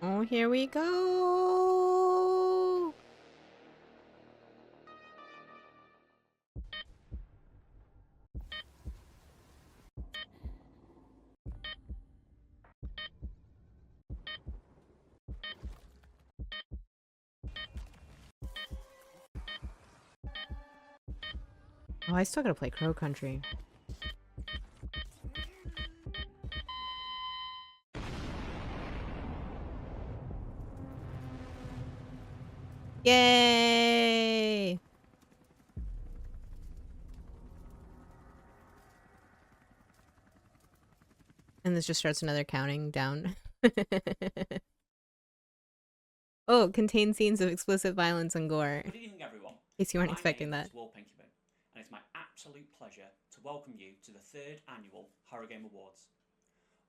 Oh, here we go. Oh, I still gotta play Crow Country. Yay! And this just starts another counting down. Oh, it contains scenes of explicit violence and gore. Good evening, everyone. In case you weren't My expecting name that. is Will Pinkerman, and it's my absolute pleasure to welcome you to the third annual Horror Game Awards.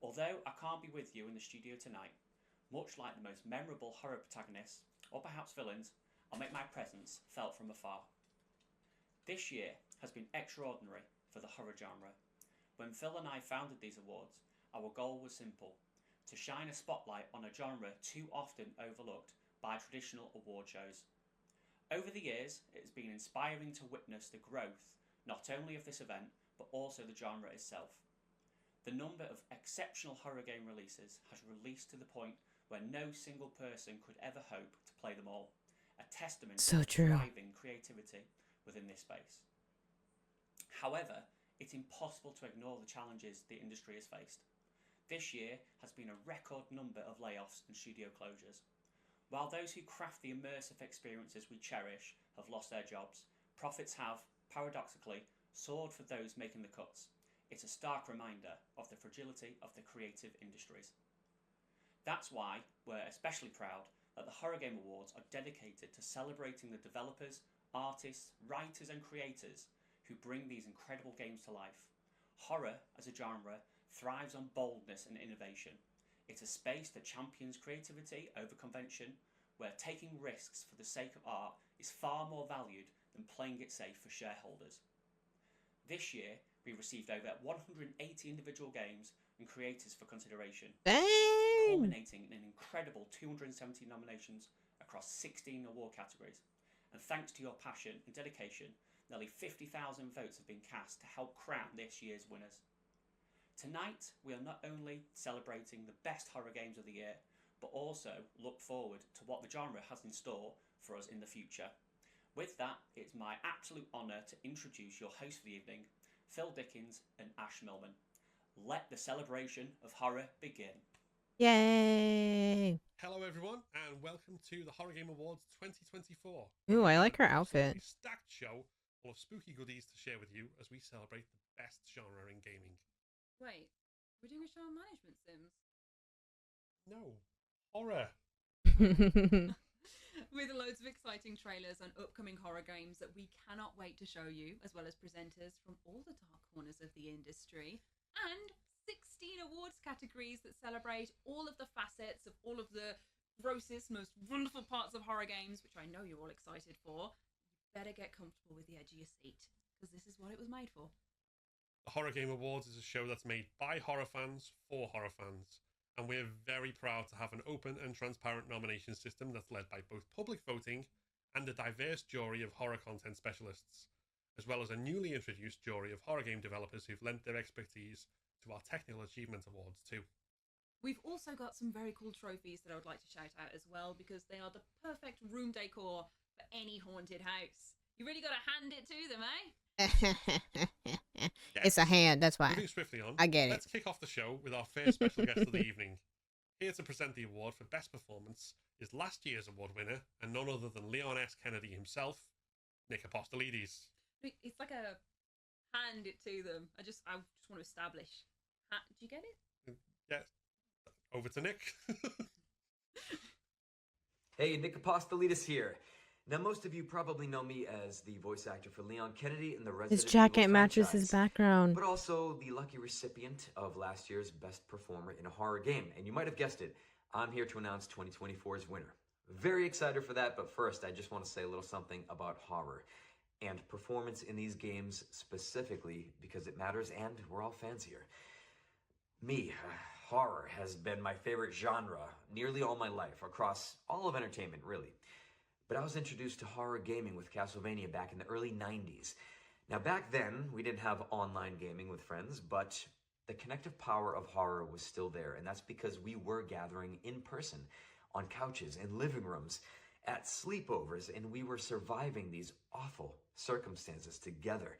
Although I can't be with you in the studio tonight, much like the most memorable horror protagonists, or perhaps villains, I'll make my presence felt from afar. This year has been extraordinary for the horror genre. When Phil and I founded these awards, our goal was simple: to shine a spotlight on a genre too often overlooked by traditional award shows. Over the years, it has been inspiring to witness the growth not only of this event, but also the genre itself. The number of exceptional horror game releases has released to the point where no single person could ever hope to play them all, a testament to the thriving creativity within this space. However, it's impossible to ignore the challenges the industry has faced. This year has been a record number of layoffs and studio closures. While those who craft the immersive experiences we cherish have lost their jobs, profits have, paradoxically, soared for those making the cuts. It's a stark reminder of the fragility of the creative industries. That's why we're especially proud that the Horror Game Awards are dedicated to celebrating the developers, artists, writers and creators who bring these incredible games to life. Horror, as a genre, thrives on boldness and innovation. It's a space that champions creativity over convention, where taking risks for the sake of art is far more valued than playing it safe for shareholders. This year, we received over 180 individual games and creators for consideration, culminating in an incredible 270 nominations across 16 award categories. And thanks to your passion and dedication, nearly 50,000 votes have been cast to help crown this year's winners. Tonight, we are not only celebrating the best horror games of the year, but also look forward to what the genre has in store for us in the future. With that, it's my absolute honour to introduce your hosts for the evening, Phil Dickens and Ash Millman. Let the celebration of horror begin. Yay! Hello, everyone, and welcome to the Horror Game Awards 2024. Ooh, I like her A outfit. stacked show full of spooky goodies to share with you as we celebrate the best genre in gaming. Wait, we're doing a show on management sims? No, horror. With loads of exciting trailers and upcoming horror games that we cannot wait to show you, as well as presenters from all the dark corners of the industry, and 16 awards categories that celebrate all of the facets of all of the grossest, most wonderful parts of horror games, which I know you're all excited for. You better get comfortable with the edge of your seat, because this is what it was made for. The Horror Game Awards is a show that's made by horror fans for horror fans, and we're very proud to have an open and transparent nomination system that's led by both public voting and a diverse jury of horror content specialists, as well as a newly introduced jury of horror game developers who've lent their expertise to our Technical Achievement Awards too. We've also got some very cool trophies that I would like to shout out as well, because they are the perfect room decor for any haunted house. You really got to hand it to them, eh? It's a hand, that's why. Moving swiftly on, I get it. Let's kick off the show with our first special guest of the evening. Here to present the award for Best Performance is last year's award winner, and none other than Leon S. Kennedy himself, Nick Apostolides. It's like a hand it to them. I just want to establish. Do you get it? Yeah. Over to Nick. Hey, Nick Apostolides here. Now, most of you probably know me as the voice actor for Leon Kennedy in the Resident His jacket Evil matches franchise, his background. but also the lucky recipient of last year's Best Performer in a Horror Game. And you might have guessed it, I'm here to announce 2024's winner. Very excited for that, but first, I just want to say a little something about horror and performance in these games specifically, because it matters and we're all fans here. Me, Horror has been my favorite genre nearly all my life, across all of entertainment, really. But I was introduced to horror gaming with Castlevania back in the early 90s. Now, back then, we didn't have online gaming with friends, but the connective power of horror was still there, and that's because we were gathering in person, on couches, in living rooms, at sleepovers, and we were surviving these awful circumstances together.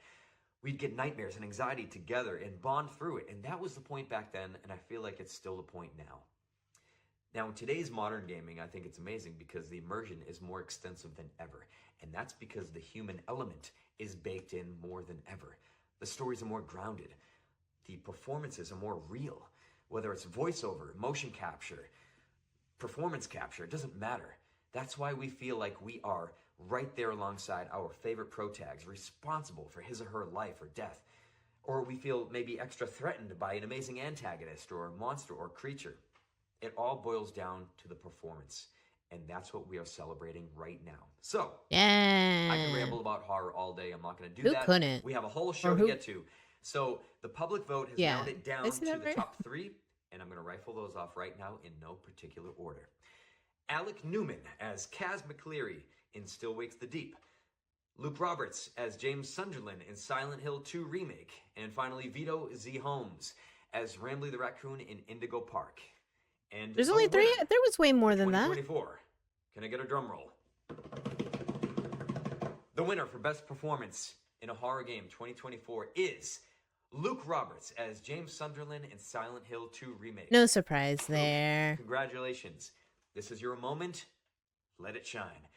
We'd get nightmares and anxiety together and bond through it, and that was the point back then, and I feel like it's still the point now. Now, in today's modern gaming, I think it's amazing because the immersion is more extensive than ever, and that's because the human element is baked in more than ever. The stories are more grounded. The performances are more real. Whether it's voiceover, motion capture, performance capture, it doesn't matter. That's why we feel like we are right there alongside our favorite protags, responsible for his or her life or death. Or we feel maybe extra threatened by an amazing antagonist or monster or creature. It all boils down to the performance. And that's what we are celebrating right now. So, I can Yeah. ramble about horror all day. I'm not going to do Who that. couldn't? We have a whole Or show to who? get to. So, the public vote has Yeah. narrowed it Did I down say to that the right? top 3, and I'm going to rifle those off right now in no particular order. Alec Newman as Kaz McCleary in Still Wakes the Deep. Luke Roberts as James Sunderland in Silent Hill 2 Remake. And finally, Vito Z. Holmes as Rambley the Raccoon in Indigo Park. And There's the only 3. winner There was way more for than that. 2024. Can I get a drum roll? The winner for Best Performance in a Horror Game 2024 is Luke Roberts as James Sunderland in Silent Hill 2 Remake. No surprise Luke, there. congratulations. This is your moment. Let it shine.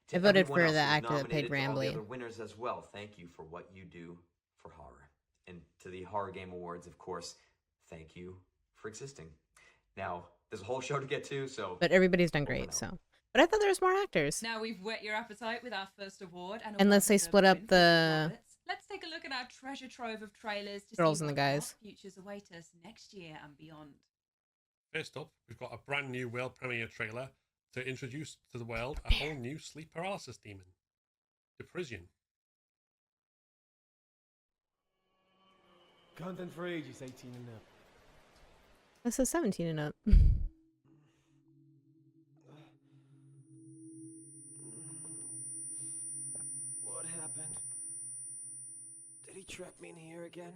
To I voted everyone for else the who's actor that played nominated, to all the Rambley. other winners as well, thank you for what you do for horror. And to the Horror Game Awards, of course, thank you for existing. Now, there's a whole show to get to, so... But everybody's done over and great, out. so. But I thought there was more actors. Now we've whet your appetite with our first award, and Unless they split up the Let's take a look at our treasure trove of trailers to girls see and the what guys. dark futures await us next year and beyond. First up, we've got a brand new world premiere trailer to introduce to the world a whole new sleep paralysis demon, the Prison. Content for ages 18 and up. This is 17 and up. What happened? Did he trap me in here again?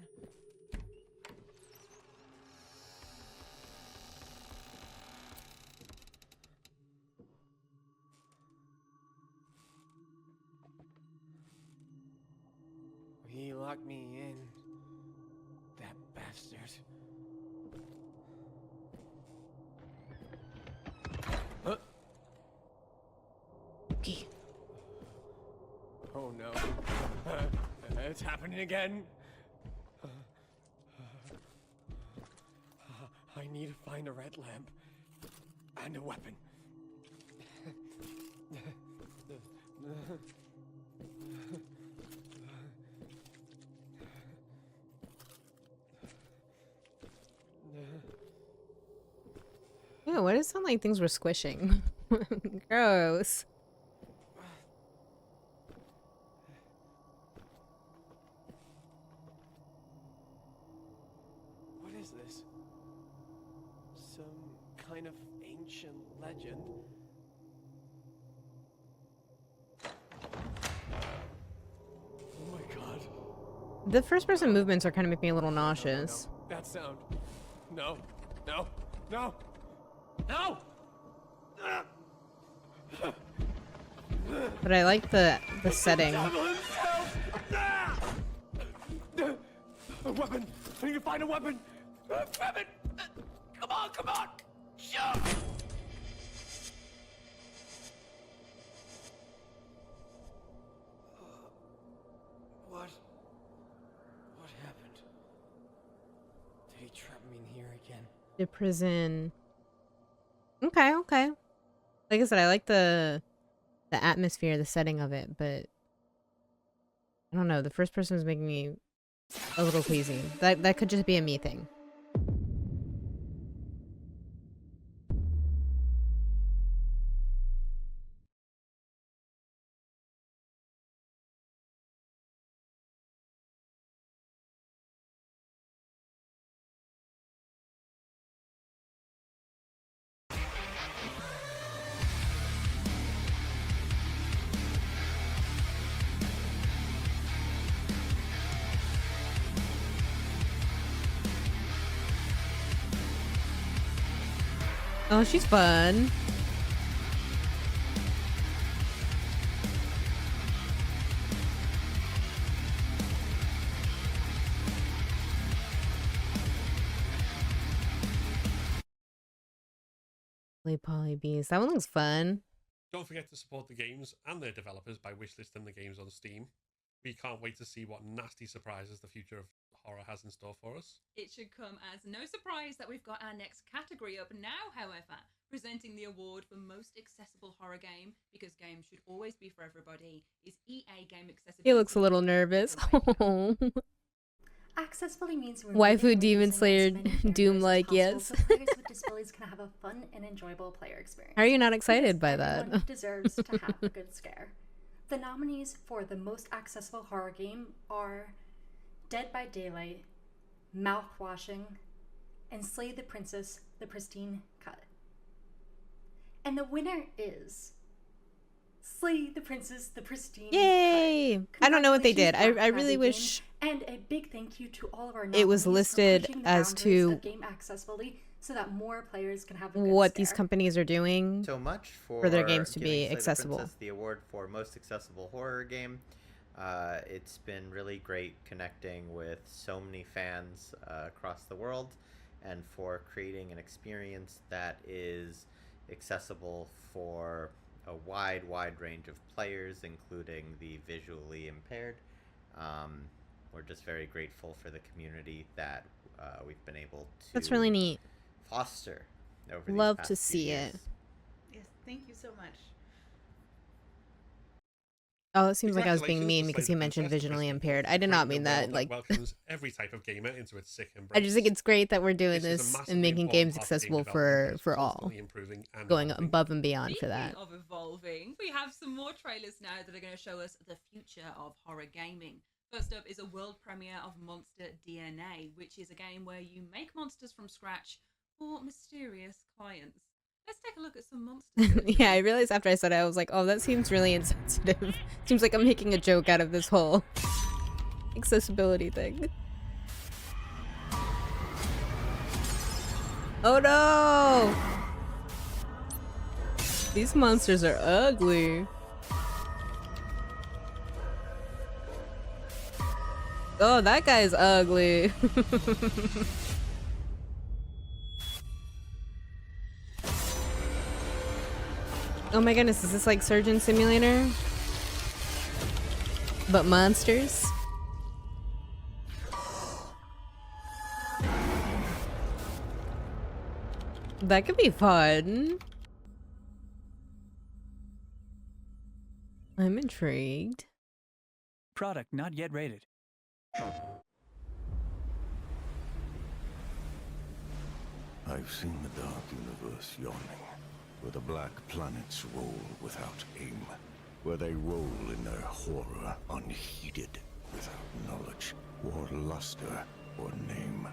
He locked me in. That bastard. Huh? Okay. Oh no. It's happening again. I need to find a red lamp and a weapon. Yeah, why does it sound like things were squishing? Gross. What is this? Some kind of ancient legend? Oh my god. The first person movements are kind of making me a little nauseous. No. That sound. No. No. No. No! But I like the setting. Devil himself! A weapon! I need to find a weapon! Grab it! Come on, come on! Shoot! What? What happened? Did he trap me in here again? The prison. Okay, okay. Like I said, I like the atmosphere, the setting of it, but I don't know. The first person was making me a little queasy. That could just be a me thing. Oh, she's fun. Polly Bees. That one looks fun. Don't forget to support the games and their developers by wishlisting the games on Steam. We can't wait to see what nasty surprises the future of horror has in store for us. It should come as no surprise that we've got our next category up now, however. Presenting the award for most accessible horror game, because games should always be for everybody, is EA Game Accessibility. He looks a little nervous. Accessibility means Waifu Demon Slayer Doom like, yes. So players with disabilities can have a fun and enjoyable player experience. How are you not excited by Everyone that? deserves to have a good scare. The nominees for the most accessible horror game are Dead by Daylight, Mouthwashing, and Slay the Princess: The Pristine Cut. And the winner is Slay the Princess: The Pristine Yay! Cut. I don't know what they did. I Congratulations, really Bradley wish Game, and a big thank you to all of our it was nominees for listed pushing the as boundaries to of game accessibility so that more players can have a good what scare. these companies are doing. So much for their games to giving be Slay the accessible. Princess the award for most accessible horror game. It's been really great connecting with so many fans across the world, and for creating an experience that is accessible for a wide range of players, including the visually impaired. We're just very grateful for the community that we've been able to That's really neat. foster over these Love past to few see years. it. Yes, thank you so much. Oh, it seems like I was being Congratulations mean to because Slay he the mentioned Princess, visually Pristine impaired. Cut, I did not creating mean a that. world Like, welcomes every type of gamer into its sick embrace. I just think it's great that we're doing This is a this massively and making important games part of game accessible development that for is all, constantly improving and going evolving. above and beyond for Speaking that. of evolving, we have some more trailers now that are going to show us the future of horror gaming. First up is a world premiere of Monster DNA, which is a game where you make monsters from scratch for mysterious clients. Let's take a look at some monsters. Yeah, I realized after I said it, I was like, oh, that seems really insensitive. Seems like I'm making a joke out of this whole accessibility thing. Oh no! These monsters are ugly. Oh, that guy's ugly. Oh my goodness, is this like Surgeon Simulator? But monsters? That could be fun. I'm intrigued. Product not yet rated. I've seen the dark universe yawning, where the black planets roll without aim, where they roll in their horror unheeded, without knowledge, or luster, or name.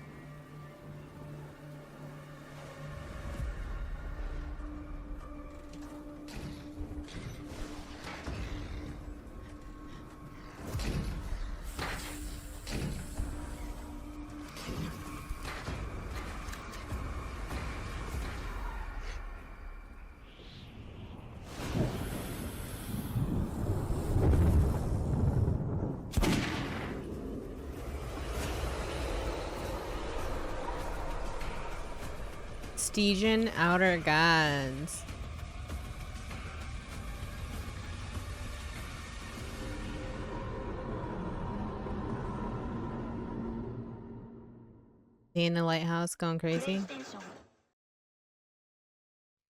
Stygian Outer Gods. He in the lighthouse going crazy?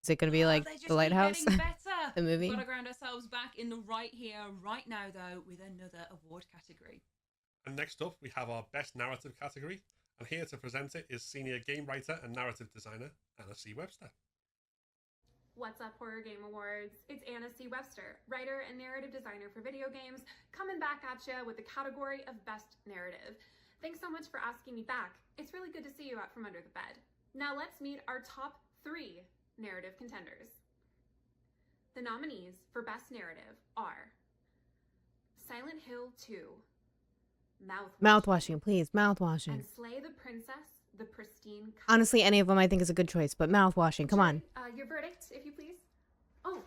Is it gonna be like They just the keep lighthouse? getting better. The movie? We've got to ground ourselves back in the right here, right now, though, with another award category. And next up, we have our Best Narrative category. And here to present it is Senior Game Writer and Narrative Designer, Anna C. Webster. What's up, Horror Game Awards? It's Anna C. Webster, writer and narrative designer for video games, coming back at you with the category of Best Narrative. Thanks so much for asking me back. It's really good to see you out from under the bed. Now let's meet our top 3 narrative contenders. The nominees for Best Narrative are Silent Hill 2, Mouthwashing, please. Mouthwashing. and Slay the Princess: the pristine. Honestly, any of them I think is a good choice, but mouthwashing, come on. Your verdict, if you please. Oh,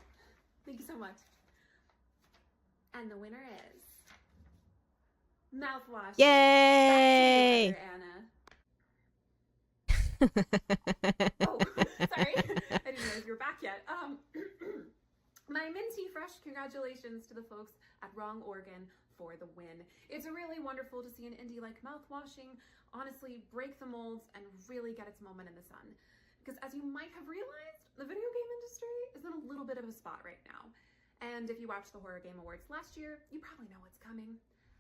thank you so much. And the winner is mouthwash. Yay! Back to you, Anna. Oh, sorry. I didn't realize you were back yet. My minty fresh congratulations to the folks at Wrong Organ for the win. It's really wonderful to see an indie like Mouthwashing honestly break the molds and really get its moment in the sun. Because as you might have realized, the video game industry is in a little bit of a spot right now. And if you watched the Horror Game Awards last year, you probably know what's coming.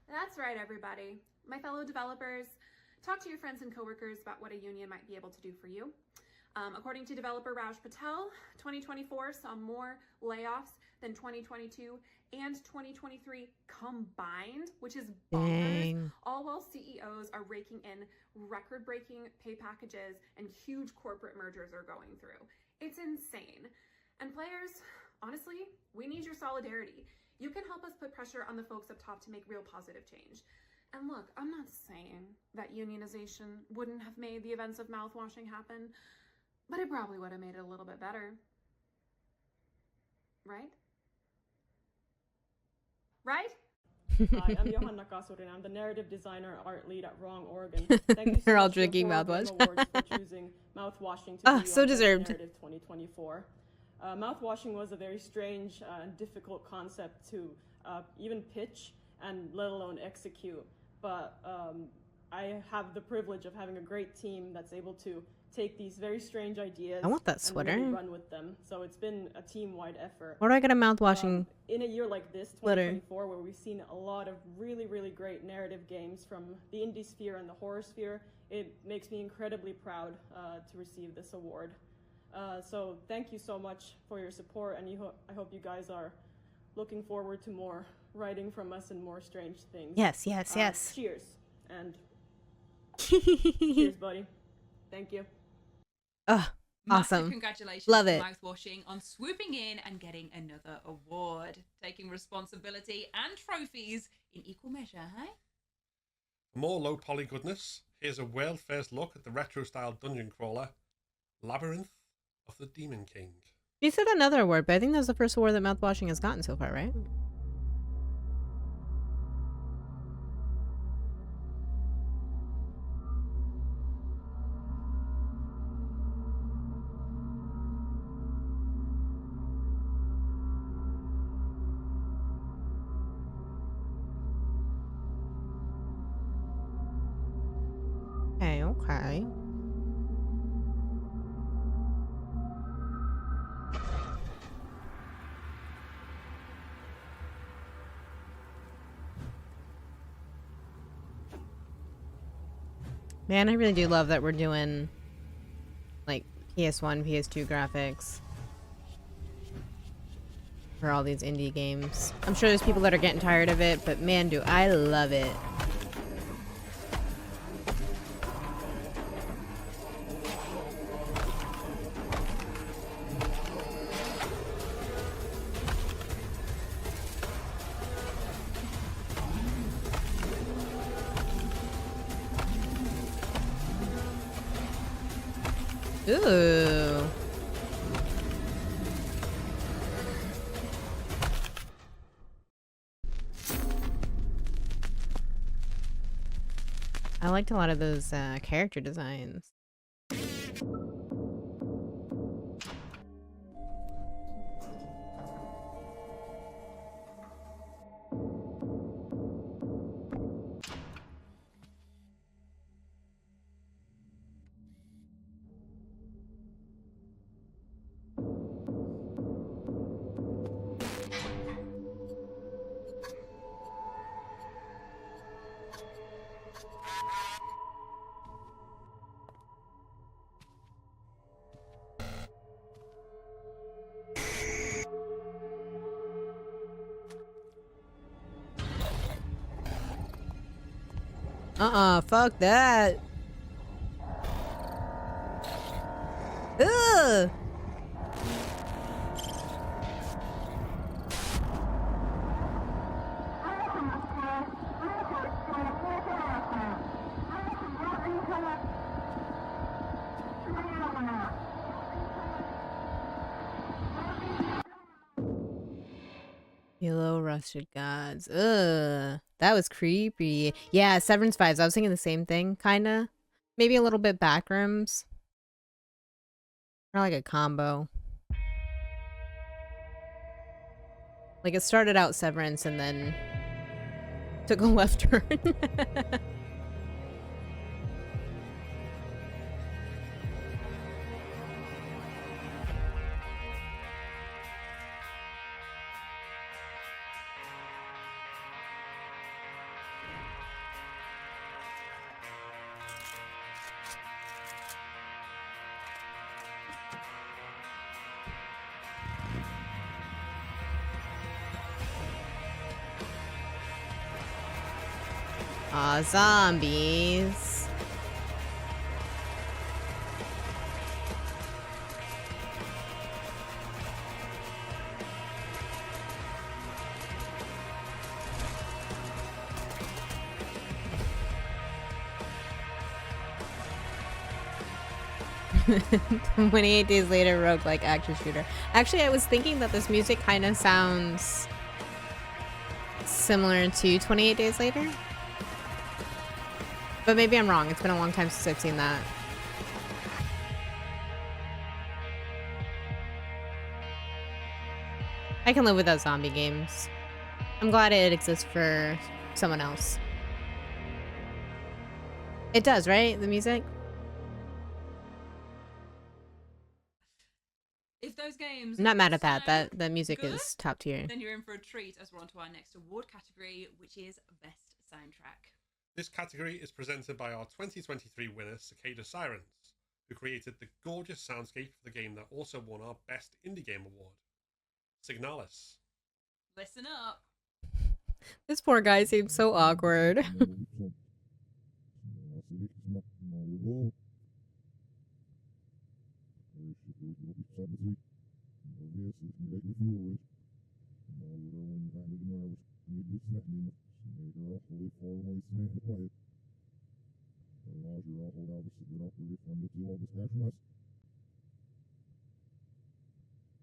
That's right, everybody. My fellow developers, talk to your friends and coworkers about what a union might be able to do for you. According to developer Raj Patel, 2024 saw more layoffs than 2022 and 2023 combined, which is bonkers. Dang. All while CEOs are raking in record-breaking pay packages and huge corporate mergers are going through. It's insane. And players, honestly, we need your solidarity. You can help us put pressure on the folks up top to make real positive change. And look, I'm not saying that unionization wouldn't have made the events of mouthwashing happen, but it probably would have made it a little bit better. Right? Right? Hi, I'm Johanna Kasurin. I'm the narrative designer art lead at Wrong Organ. Thank you so They're all much to drinking Horror Game mouthwash. Awards for choosing mouthwashing to Ah, be so your Best deserved. Narrative 2024. Mouthwashing was a very strange and difficult concept to even pitch and let alone execute. But I have the privilege of having a great team that's able to take these very strange ideas I want that and sweater. really run with them. So it's been a team-wide effort. Where do I get a mouthwashing In a year like this, sweater? 2024, where we've seen a lot of really, really great narrative games from the indie sphere and the horror sphere, it makes me incredibly proud to receive this award. So thank you so much for your support, and I hope you guys are looking forward to more writing from us and more strange things. Yes, yes, yes. Cheers. And cheers, buddy. Thank you. Oh, Massive awesome. congratulations Love to it. Mouthwashing on swooping in and getting another award, taking responsibility and trophies in equal measure, hey? For more low poly goodness, here's a world first look at the retro style dungeon crawler, Labyrinth of the Demon King. You said another award, but I think that was the first award that mouthwashing has gotten so far, right? Okay, okay. Man, I really do love that we're doing like PS1, PS2 graphics for all these indie games. I'm sure there's people that are getting tired of it, but man, do I love it. Ooh. I liked a lot of those character designs. Fuck that. Ugh. Yellow Rusted Gods. Ugh. That was creepy. Yeah, Severance vibes. I was thinking the same thing, kinda. Maybe a little bit Backrooms. Or like a combo. Like it started out Severance and then took a left turn. Aw, zombies. "28 Days Later" roguelike action shooter. Actually, I was thinking that this music kind of sounds similar to 28 Days Later. But maybe I'm wrong. It's been a long time since I've seen that. I can live without zombie games. I'm glad it exists for someone else. It does, right? The music? If those games I'm not mad at that. sound That music good, is top tier. then you're in for a treat as we're on to our next award category, which is Best Soundtrack. This category is presented by our 2023 winner, Cicada Sirens, who created the gorgeous soundscape for the game that also won our Best Indie Game Award. Signalis. Listen up. This poor guy seems so awkward.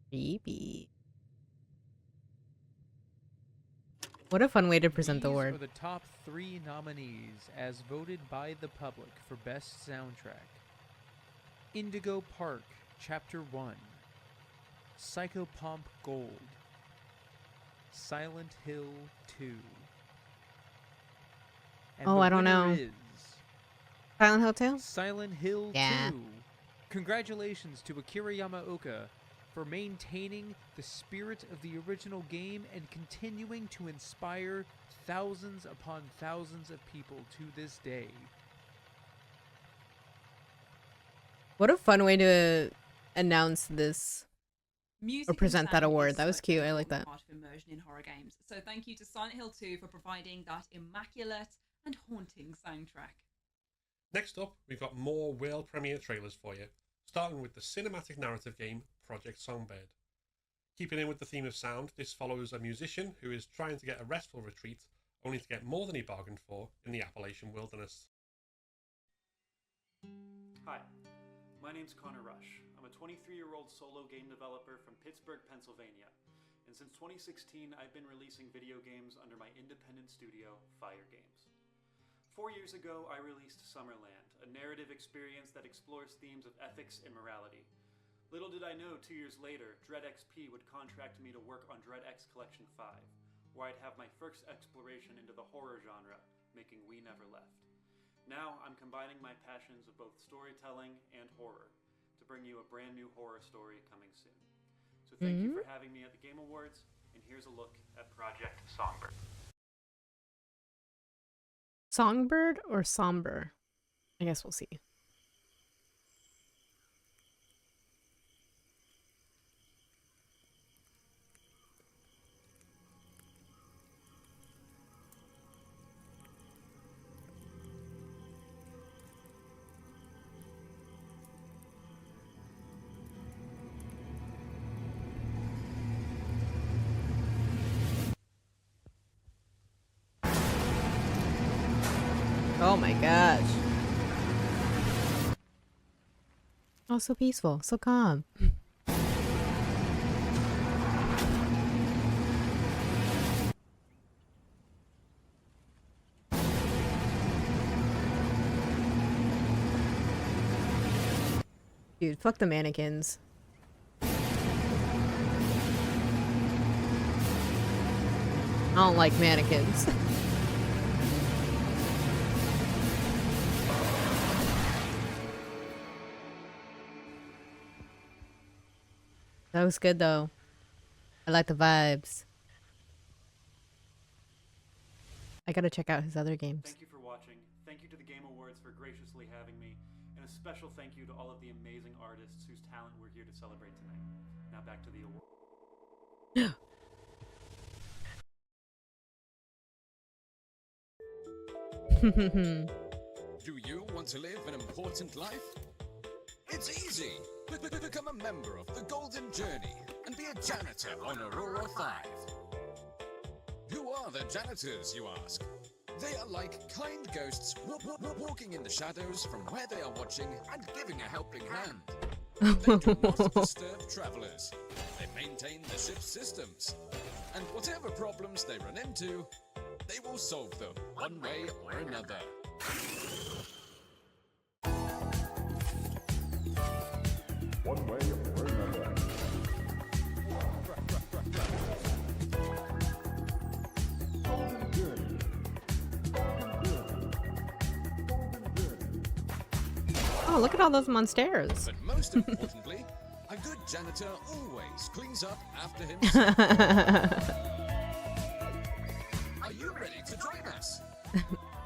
Creepy. What a fun way to present the These award. are the top 3 nominees as voted by the public for Best Soundtrack. Indigo Park, Chapter 1. Psychopomp Gold. Silent Hill 2. And Oh, the I don't winner know. is Silent Hill 2? Silent Hill Yeah. 2. Congratulations to Akira Yamaoka for maintaining the spirit of the original game and continuing to inspire thousands upon thousands of people to this day. What a fun way to announce this. Music Or and present that sound award. is That was such cute. an I like important that. part of immersion in horror games. So thank you to Silent Hill 2 for providing that immaculate and haunting soundtrack. Next up, we've got more world premiere trailers for you, starting with the cinematic narrative game Project Songbird. Keeping in with the theme of sound, this follows a musician who is trying to get a restful retreat, only to get more than he bargained for in the Appalachian wilderness. Hi, my name's Connor Rush. I'm a 23-year-old solo game developer from Pittsburgh, Pennsylvania, and since 2016 I've been releasing video games under my independent studio, Fire Games. 4 years ago I released Summerland, a narrative experience that explores themes of ethics and morality. Little did I know 2 years later, Dread XP would contract me to work on Dread X Collection 5, where I'd have my first exploration into the horror genre, making We Never Left. Now I'm combining my passions of both storytelling and horror to bring you a brand new horror story coming soon. So thank you for having me at the Game Awards, and here's a look at Project Songbird. Songbird or Somber? I guess we'll see. Oh my gosh. Oh, so peaceful, so calm. Dude, fuck the mannequins. I don't like mannequins. That was good though. I like the vibes. I gotta check out his other games. Thank you for watching. Thank you to the Game Awards for graciously having me. And a special thank you to all of the amazing artists whose talent we're here to celebrate tonight. Now back to the award. Do you want to live an important life? It's easy. Become a member of the Golden Journey and be a janitor on Aurora 5. Who are the janitors, you ask? They are like kind ghosts walking in the shadows from where they are watching and giving a helping hand. They do not disturb travelers. They maintain the ship's systems. And whatever problems they run into, they will solve them one way or another. One way or another. Oh, look at all those Monsteras. But most importantly, a good janitor always cleans up after himself. Are you ready to join us?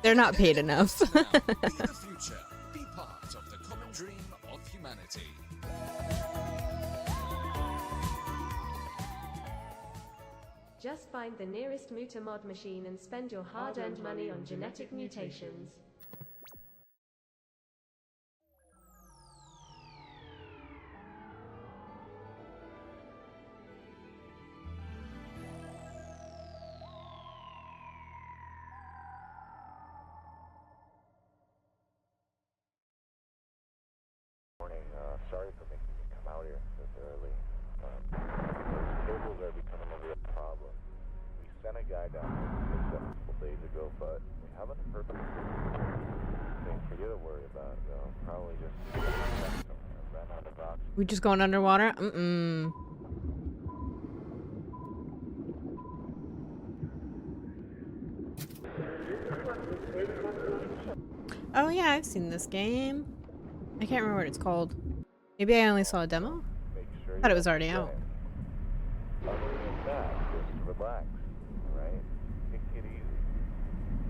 They're not paid enough. Be the future. Be part of the common dream of humanity. Just find the nearest Mutamod machine and spend your hard-earned money on genetic mutations. Morning. Sorry for making me come out here this early. Those cables are becoming a real problem. We sent a guy down there a couple days ago, but we haven't heard from anything for you to worry about. They'll probably just run out of oxygen. We just going underwater? Mm-mm. Oh yeah, I've seen this game. I can't remember what it's called. Maybe I only saw a demo? I thought it was already out. Other than that, just relax, right? Take it easy.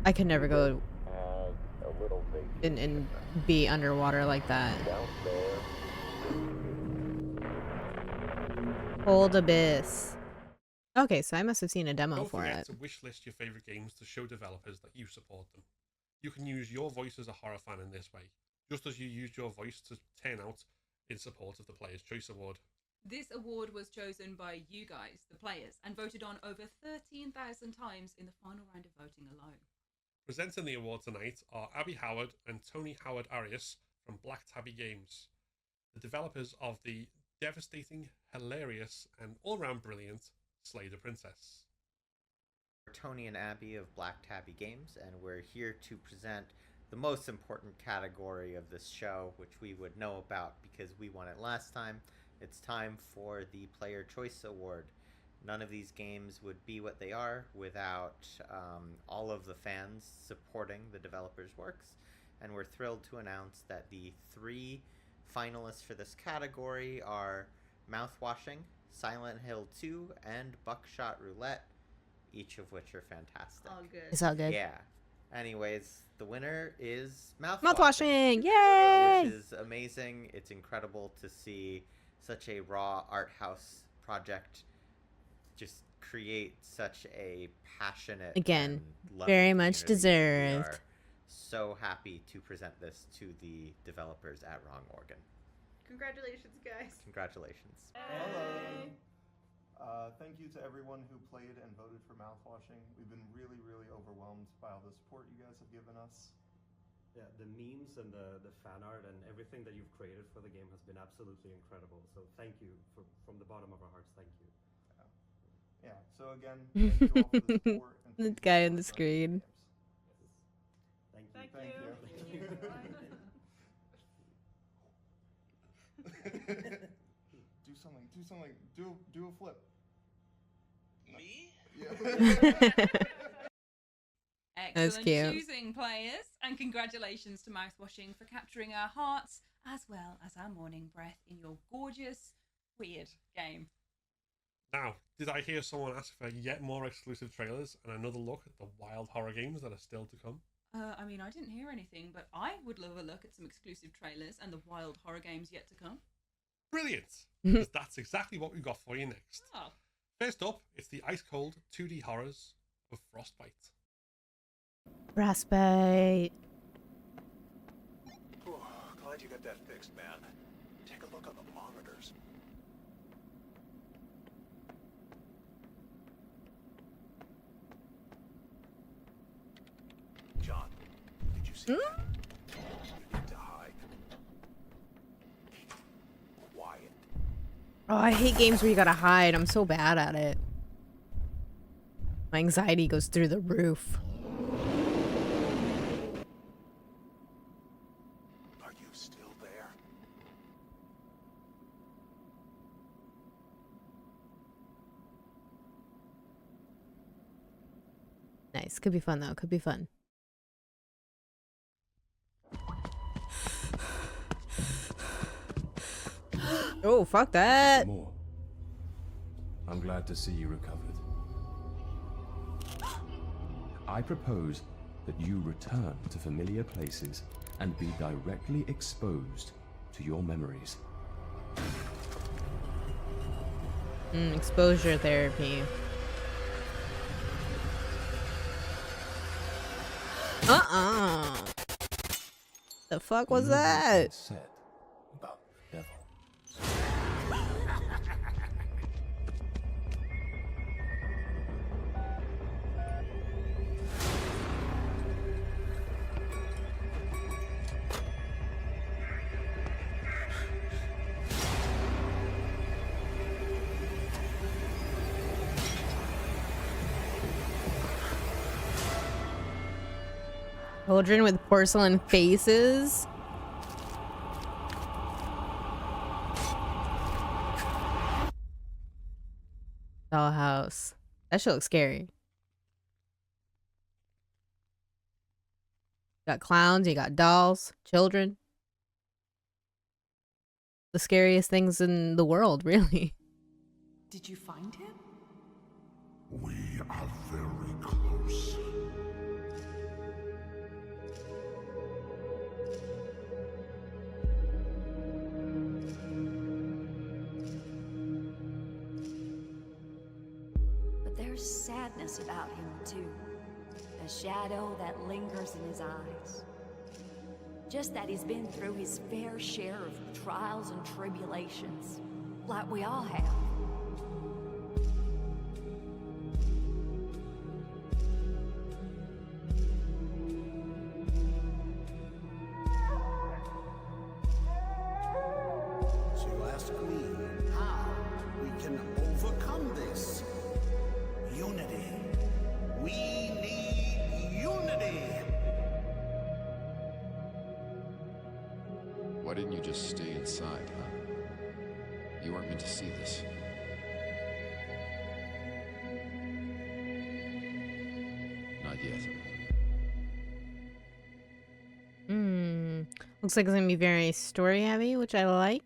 I could never go Add a little vacation. and be underwater like that. Down there. Cold Abyss. Okay, so I must have seen a demo Don't for forget it. to wishlist your favorite games to show developers that you support them. You can use your voice as a horror fan in this way, just as you used your voice to turn out in support of the Player's Choice Award. This award was chosen by you guys, the players, and voted on over 13,000 times in the final round of voting alone. Presenting the award tonight are Abby Howard and Tony Howard Arias from Black Tabby Games, the developers of the devastating, hilarious, and all-round brilliant Slay the Princess. We're Tony and Abby of Black Tabby Games, and we're here to present the most important category of this show, which we would know about because we won it last time. It's time for the Player Choice Award. None of these games would be what they are without all of the fans supporting the developers' works, and we're thrilled to announce that the 3 finalists for this category are Mouthwashing, Silent Hill 2, and Buckshot Roulette, each of which are fantastic. All good. It's all good. Yeah. Anyways, the winner is Mouthwashing! Yay! Which is amazing. It's incredible to see such a raw art house project just create such a passionate Again, and loving very much community. deserved. We are so happy to present this to the developers at Wrong Organ. Congratulations, guys. Congratulations. Hello. Thank you to everyone who played and voted for Mouthwashing. We've been really, really overwhelmed by all the support you guys have given us. Yeah, the memes and the fan art and everything that you've created for the game has been absolutely incredible. So thank you from the bottom of our hearts. Thank you. Yeah, so again, thank you all for the support. And The guy on the screen. Thank you. Thank you. Do something. Do something. Do a flip. Me? Yeah. That's Excellent cute. choosing, players, and congratulations to Mouthwashing for capturing our hearts as well as our morning breath in your gorgeous, weird game. Now, did I hear someone ask for yet more exclusive trailers and another look at the wild horror games that are still to come? I mean, I didn't hear anything, but I would love a look at some exclusive trailers and the wild horror games yet to come. Brilliant! Because that's exactly what we've got for you next. Oh. First up, it's the ice-cold 2D horrors of Frostbite. Frostbite. Oh, glad you got that fixed, man. Take a look on the monitors. John, did you see that? You need to hide. Quiet. Oh, I hate games where you gotta hide. I'm so bad at it. My anxiety goes through the roof. Are you still there? Nice. Could be fun though. Could be fun. Oh, fuck that. More. I'm glad to see you recovered. I propose that you return to familiar places and be directly exposed to your memories. Exposure therapy. The fuck was that? Said about the devil. Children with porcelain faces. Dollhouse. That shit looks scary. Got clowns, you got dolls, children. The scariest things in the world, really. Did you find him? We are very close. But there's sadness about him, too. A shadow that lingers in his eyes. Just that he's been through his fair share of trials and tribulations, like we all have. So you ask me how we can overcome this? Unity. We need unity. Why didn't you just stay inside, huh? You weren't meant to see this. Not yet. Looks like it's gonna be very story heavy, which I like.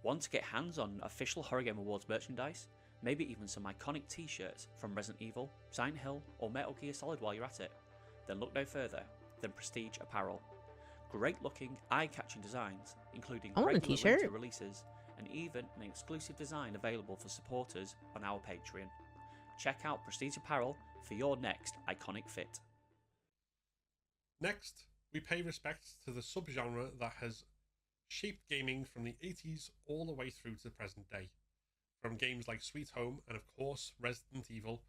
Want to get hands on official Horror Game Awards merchandise? Maybe even some iconic t-shirts from Resident Evil, Silent Hill, or Metal Gear Solid while you're at it? Then look no further than Prestige Apparel. Great looking, eye-catching designs, including I want a regular t-shirt. winter releases, and even an exclusive design available for supporters on our Patreon. Check out Prestige Apparel for your next iconic fit. Next, we pay respect to the subgenre that has shaped gaming from the 80s all the way through to the present day. From games like Sweet Home and of course Resident Evil,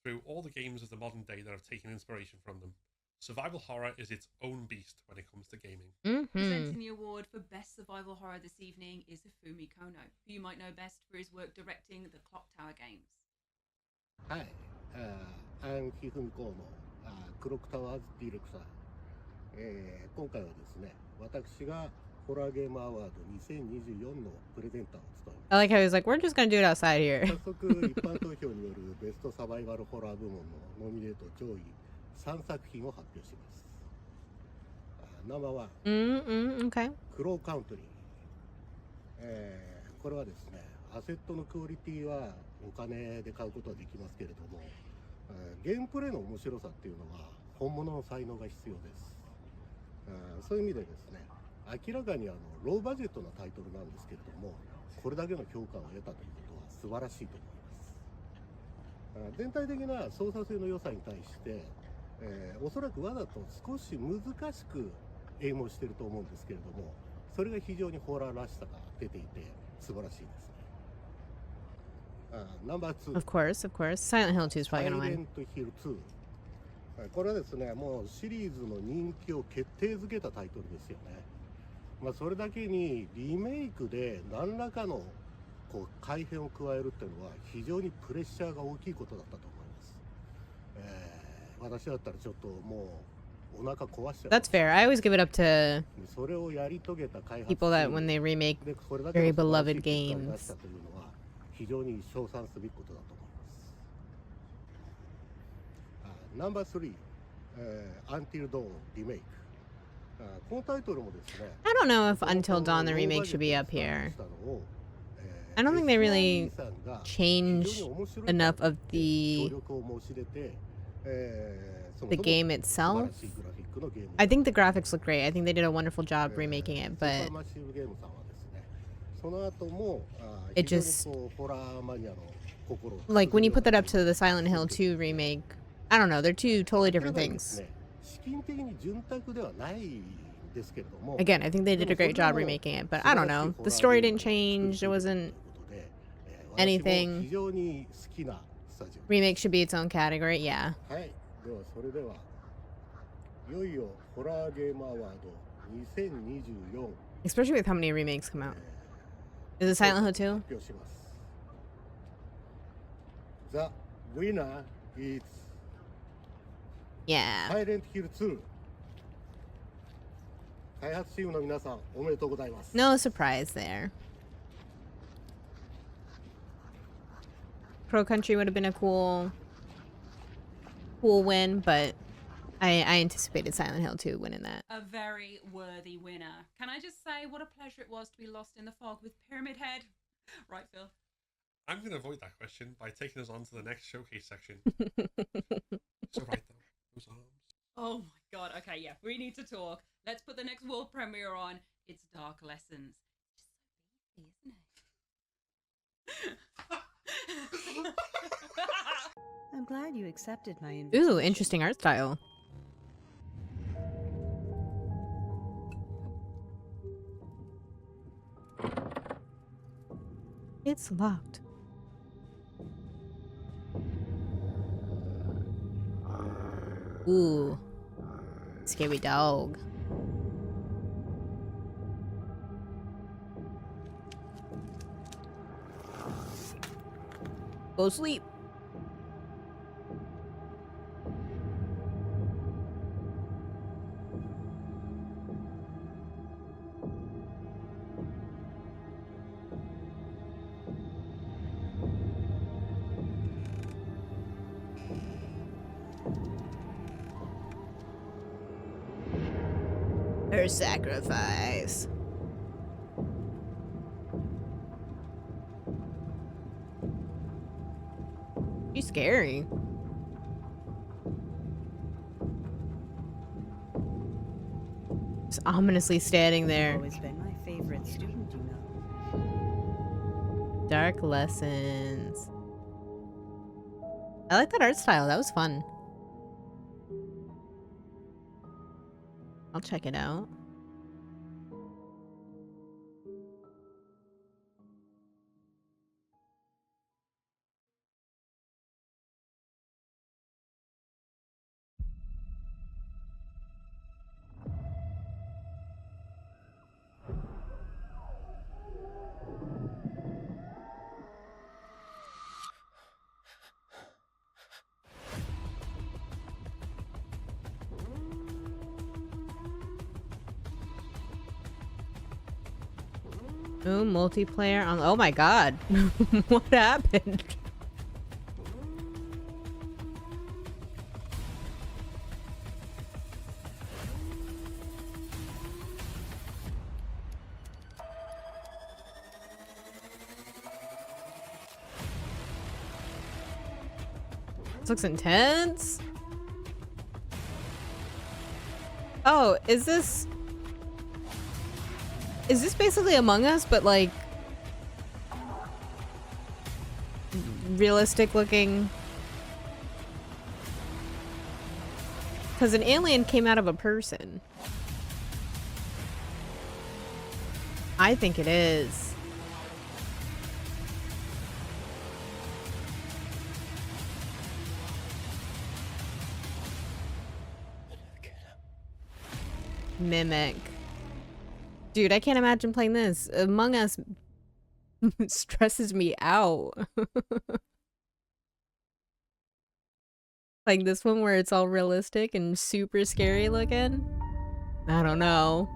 through all the games of the modern day that have taken inspiration from them. Survival horror is its own beast when it comes to gaming. Presenting the award for Best Survival Horror this evening is Ifumi Kono, who you might know best for his work directing the Clock Tower games. はい、アンヒフンコーのクロックタワーズディレクター、今回はですね、私がホラーゲームアワード2024のプレゼンターを務めます。 I like how he's like, we're just gonna do it outside here. 早速一般投票によるベストサバイバルホラー部門のノミネート上位3作品を発表します。ナンバーワン、Okay. クローカウントリー。これはですね、アセットのクオリティはお金で買うことはできますけれども、ゲームプレイの面白さっていうのは本物の才能が必要です。そういう意味でですね、明らかにローバジェットなタイトルなんですけれども、これだけの評価を得たということは素晴らしいと思います。全体的な操作性の良さに対して、おそらくわざと少し難しくエイムをしていると思うんですけれども、それが非常にホラーらしさが出ていて素晴らしいですね。ナンバー2。Of course. Silent Hill 2 is probably gonna サイレ win. ントヒル2。これはですね、もうシリーズの人気を決定づけたタイトルですよね。それだけにリメイクで何らかの改変を加えるっていうのは非常にプレッシャーが大きいことだったと思います。私だったらちょっともうお腹壊しちゃう。 That's fair. I always give it up to それをやり遂げた開発 people that when they remake very beloved games. というのは非常に称賛すべきことだと思います。ナンバー3、Until Dawn リメイク。このタイトルもですね、 I don't know if Until Dawn the remake should be up here. I don't think they really changed enough of the game itself. I think the graphics look great. I think they did a wonderful job remaking it, but it just, like, when you put that up to the Silent Hill 2 remake, I don't know, they're two totally different things. Again, I think they did a great job remaking it, but I don't know. The story didn't change. There wasn't anything. Remake should be its own category, yeah. Especially with how many remakes come out. Is it Silent Hill 2? The winner is Yeah. Silent Hill 2。開発チームの皆さん、おめでとうございます。 No surprise there. Pro Country would have been a cool win, but I anticipated Silent Hill 2 winning that. A very worthy winner. Can I just say what a pleasure it was to be lost in the fog with Pyramid Head? Right, Phil? I'm going to avoid that question by taking us on to the next showcase section. So right then, those arms. Oh my god, okay, yeah, we need to talk. Let's put the next world premiere on. It's Dark Lessons. It's so beefy, isn't it? I'm glad you accepted my invitation. Ooh, interesting art style. It's locked. Ooh. Scary dog. Go sleep. Her sacrifice. She's scary. Just ominously standing there. Always been my favorite student, you know. Dark Lessons. I like that art style. That was fun. I'll check it out. Ooh, multiplayer on. Oh my god. What happened? This looks intense. Oh, is this basically Among Us, but like realistic looking? Because an alien came out of a person. I think it is. Mimic. Dude, I can't imagine playing this. Among Us stresses me out. Like this one where it's all realistic and super scary looking. I don't know.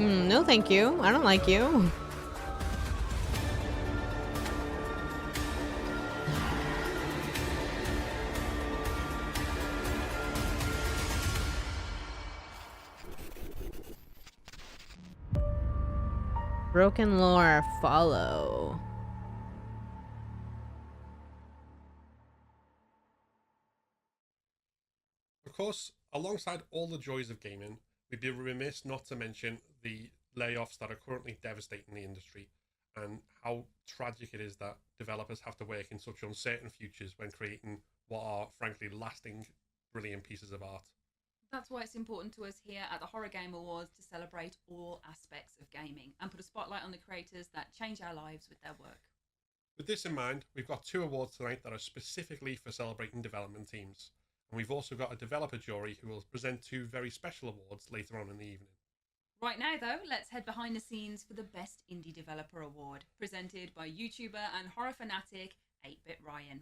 No thank you. I don't like you. Broken lore, follow. Of course, alongside all the joys of gaming, we'd be remiss not to mention the layoffs that are currently devastating the industry and how tragic it is that developers have to work in such uncertain futures when creating what are, frankly, lasting, brilliant pieces of art. That's why it's important to us here at the Horror Game Awards to celebrate all aspects of gaming and put a spotlight on the creators that change our lives with their work. With this in mind, we've got 2 awards tonight that are specifically for celebrating development teams. And we've also got a developer jury who will present 2 very special awards later on in the evening. Right now, though, let's head behind the scenes for the Best Indie Developer Award, presented by YouTuber and horror fanatic 8-Bit Ryan.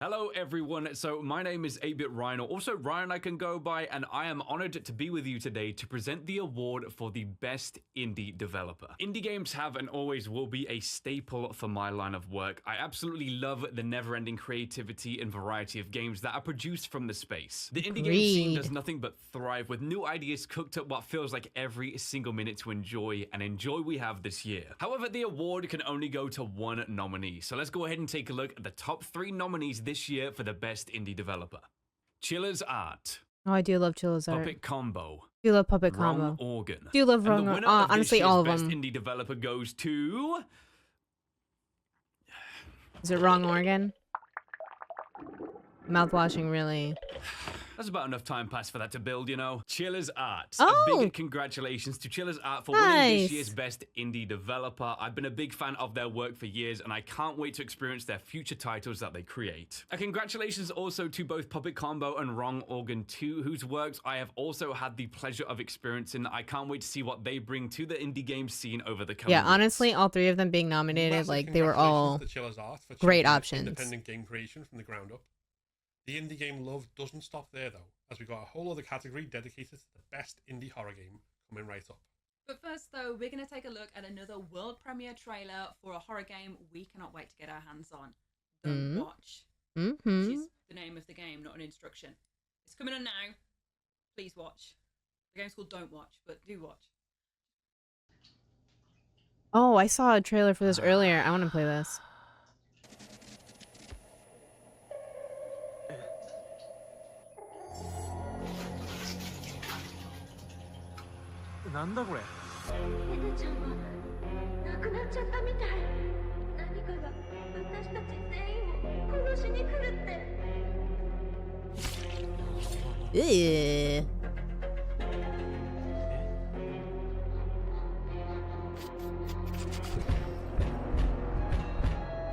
Hello everyone, so my name is 8-Bit Ryan, or also Ryan I can go by, and I am honored to be with you today to present the award for the Best Indie Developer. Indie games have and always will be a staple for my line of work. I absolutely love the never-ending creativity and variety of games that are produced from the space. The indie game scene does nothing but thrive, with new ideas cooked up what feels like every single minute to enjoy, and enjoy we have this year. However, the award can only go to 1 nominee, so let's go ahead and take a look at the top 3 nominees this year for the Best Indie Developer. Chiller's Art. Oh, I do love Chiller's Art. Puppet Combo. Do love Puppet Wrong Combo. Organ. Do love And Wrong the Organ. winner of Honestly, this all of year's them. Best Indie Developer goes to... Is it Wrong Organ? Mouthwashing, really. That's about enough time passed for that to build, you know. Chiller's Art. Oh! A big congratulations to Chiller's Art for winning this year's Best Indie Developer. I've been a big fan of their work for years, and I can't wait to experience their future titles that they create. A congratulations also to both Puppet Combo and Wrong Organ 2, whose works I have also had the pleasure of experiencing. I can't wait to see what they bring to the indie game scene over the coming Yeah, years. honestly, all 3 of them being nominated, Massive like, they were all congratulations to Chiller's Art for great championing options. independent game creation from the ground up. The indie game love doesn't stop there though, as we got a whole other category dedicated to the best indie horror game coming right up. But first, though, we're going to take a look at another world premiere trailer for a horror game we cannot wait to get our hands on. Don't Watch. Which is the name of the game, not an instruction. It's coming on now. Please watch. The game's called Don't Watch, but do watch. Oh, I saw a trailer for this earlier. I want to play this.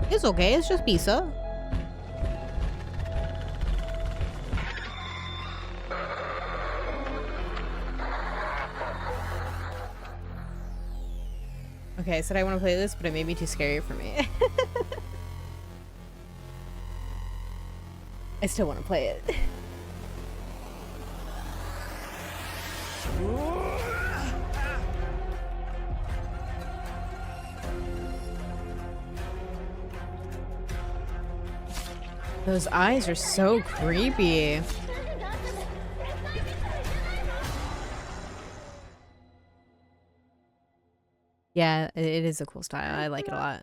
It's okay. It's just pizza. Okay, I said I want to play this, but it may be too scary for me. I still want to play it. Those eyes are so creepy. Yeah, it is a cool style. I like it a lot.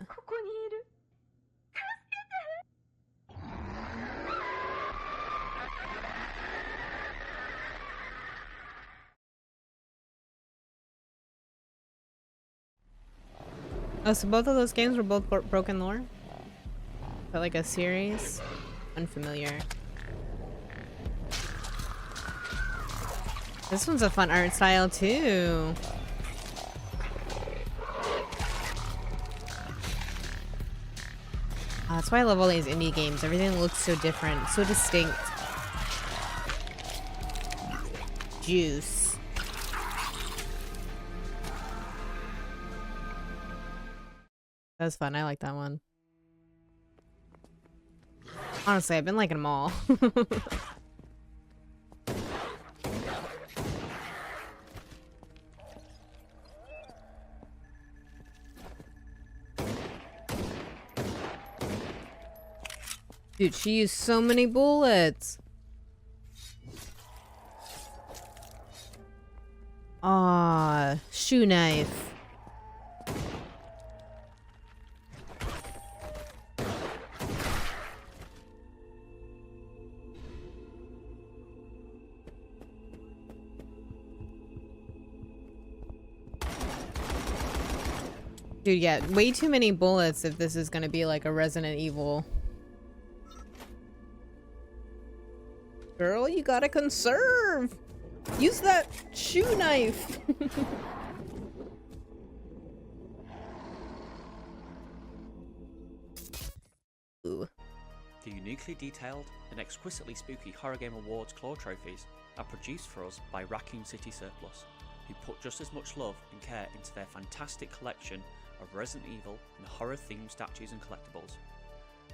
Oh, so both of those games were both Broken Lore? But like a series? Unfamiliar. This one's a fun art style too. That's why I love all these indie games. Everything looks so different, so distinct. Juice. That was fun. I like that one. Honestly, I've been liking them all. Dude, she used so many bullets. Ah, shoe knife. Dude, yeah, way too many bullets if this is gonna be like a Resident Evil. Girl, you gotta conserve! Use that shoe knife! Ooh. The uniquely detailed and exquisitely spooky Horror Game Awards claw trophies are produced for us by Raccoon City Surplus, who put just as much love and care into their fantastic collection of Resident Evil and horror-themed statues and collectibles.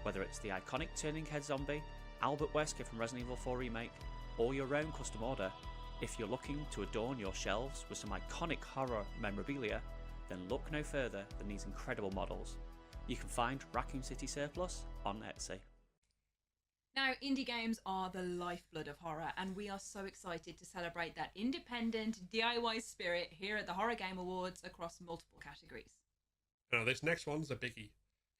Whether it's the iconic Turning Head Zombie, Albert Wesker from Resident Evil 4 Remake, or your own custom order, if you're looking to adorn your shelves with some iconic horror memorabilia, then look no further than these incredible models. You can find Raccoon City Surplus on Etsy. Now, indie games are the lifeblood of horror, and we are so excited to celebrate that independent DIY spirit here at the Horror Game Awards across multiple categories. Now, this next one's a biggie.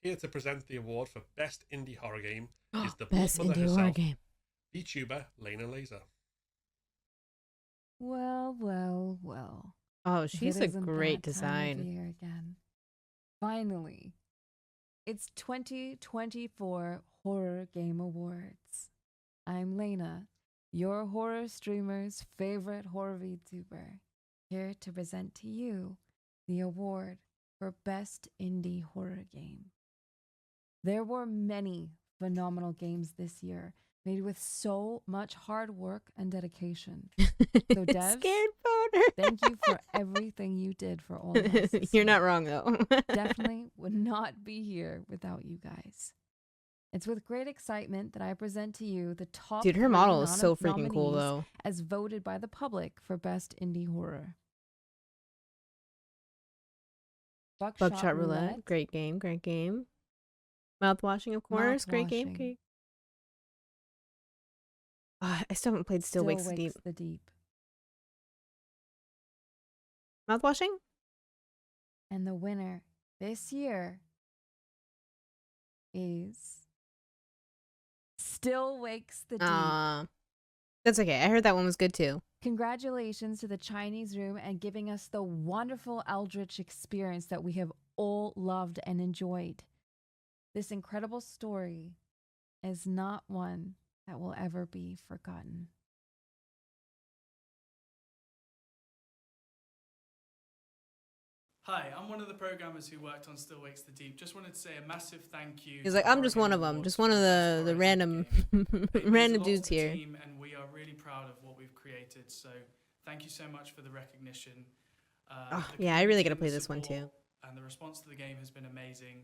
Here to present the award for Best Indie Horror Game is the Best Blood Mother indie horror herself, game. VTuber Lena Laser. Well, well, well. Oh, If she's it a isn't great that time of design. year again. Finally, it's 2024 Horror Game Awards. I'm Lena, your horror streamer's favorite horror VTuber, here to present to you the award for Best Indie Horror Game. There were many phenomenal games this year, made with so much hard work and dedication. So devs, Scared boner. thank you for everything you did for all of us. this You're year. not wrong though. Definitely would not be here without you guys. It's with great excitement that I present to you the top Dude, her 3 model is so freaking cool, nominees though. as voted by the public for Best Indie Horror. Buckshot Roulette. Great game, great game. Mouthwashing, of course. Great game, Mouthwashing. great. I still haven't played Still Wakes the Deep. the Deep. Mouthwashing? And the winner this year is Still Wakes the Deep. That's okay. I heard that one was good too. Congratulations to the Chinese Room and giving us the wonderful Eldritch experience that we have all loved and enjoyed. This incredible story is not one that will ever be forgotten. Hi, I'm one of the programmers who worked on Still Wakes the Deep. Just wanted to say a massive thank you. He's to like, I'm Horror just Game one of them, Awards just for one of best the horror random game. It means random a lot dudes to the here. team, and we are really proud of what we've created. So thank you so much for the recognition. Oh, The yeah, I really gotta community and play the this one too. support And the response to the game has been amazing.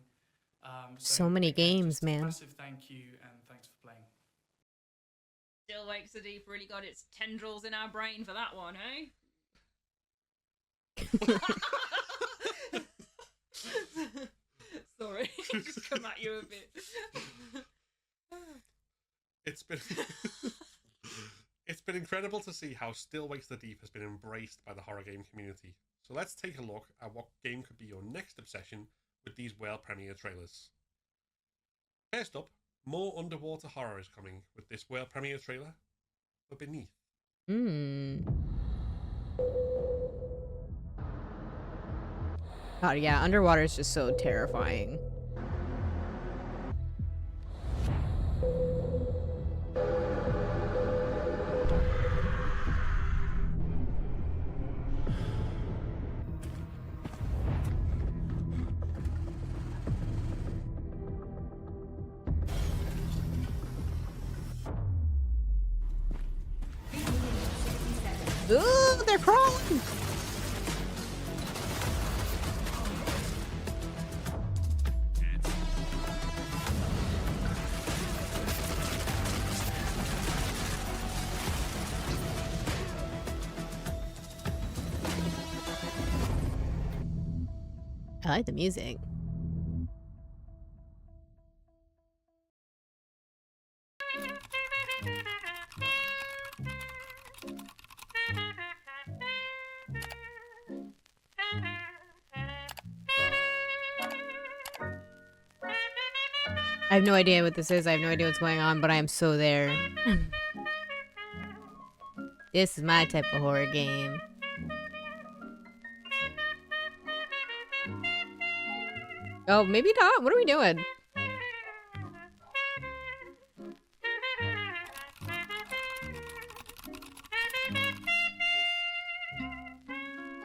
So many again, games, just a man. massive thank you and thanks for playing. Still Wakes the Deep really got its tendrils in our brain for that one, eh? Sorry, just come at you a bit. It's been it's been incredible to see how Still Wakes the Deep has been embraced by the horror game community. So let's take a look at what game could be your next obsession with these world premiere trailers. First up, more underwater horror is coming with this world premiere trailer for Beneath. God, yeah, underwater is just so terrifying. Ooh, they're crawling! I like the music. I have no idea what this is. I have no idea what's going on, but I am so there. This is my type of horror game. Oh, maybe not. What are we doing?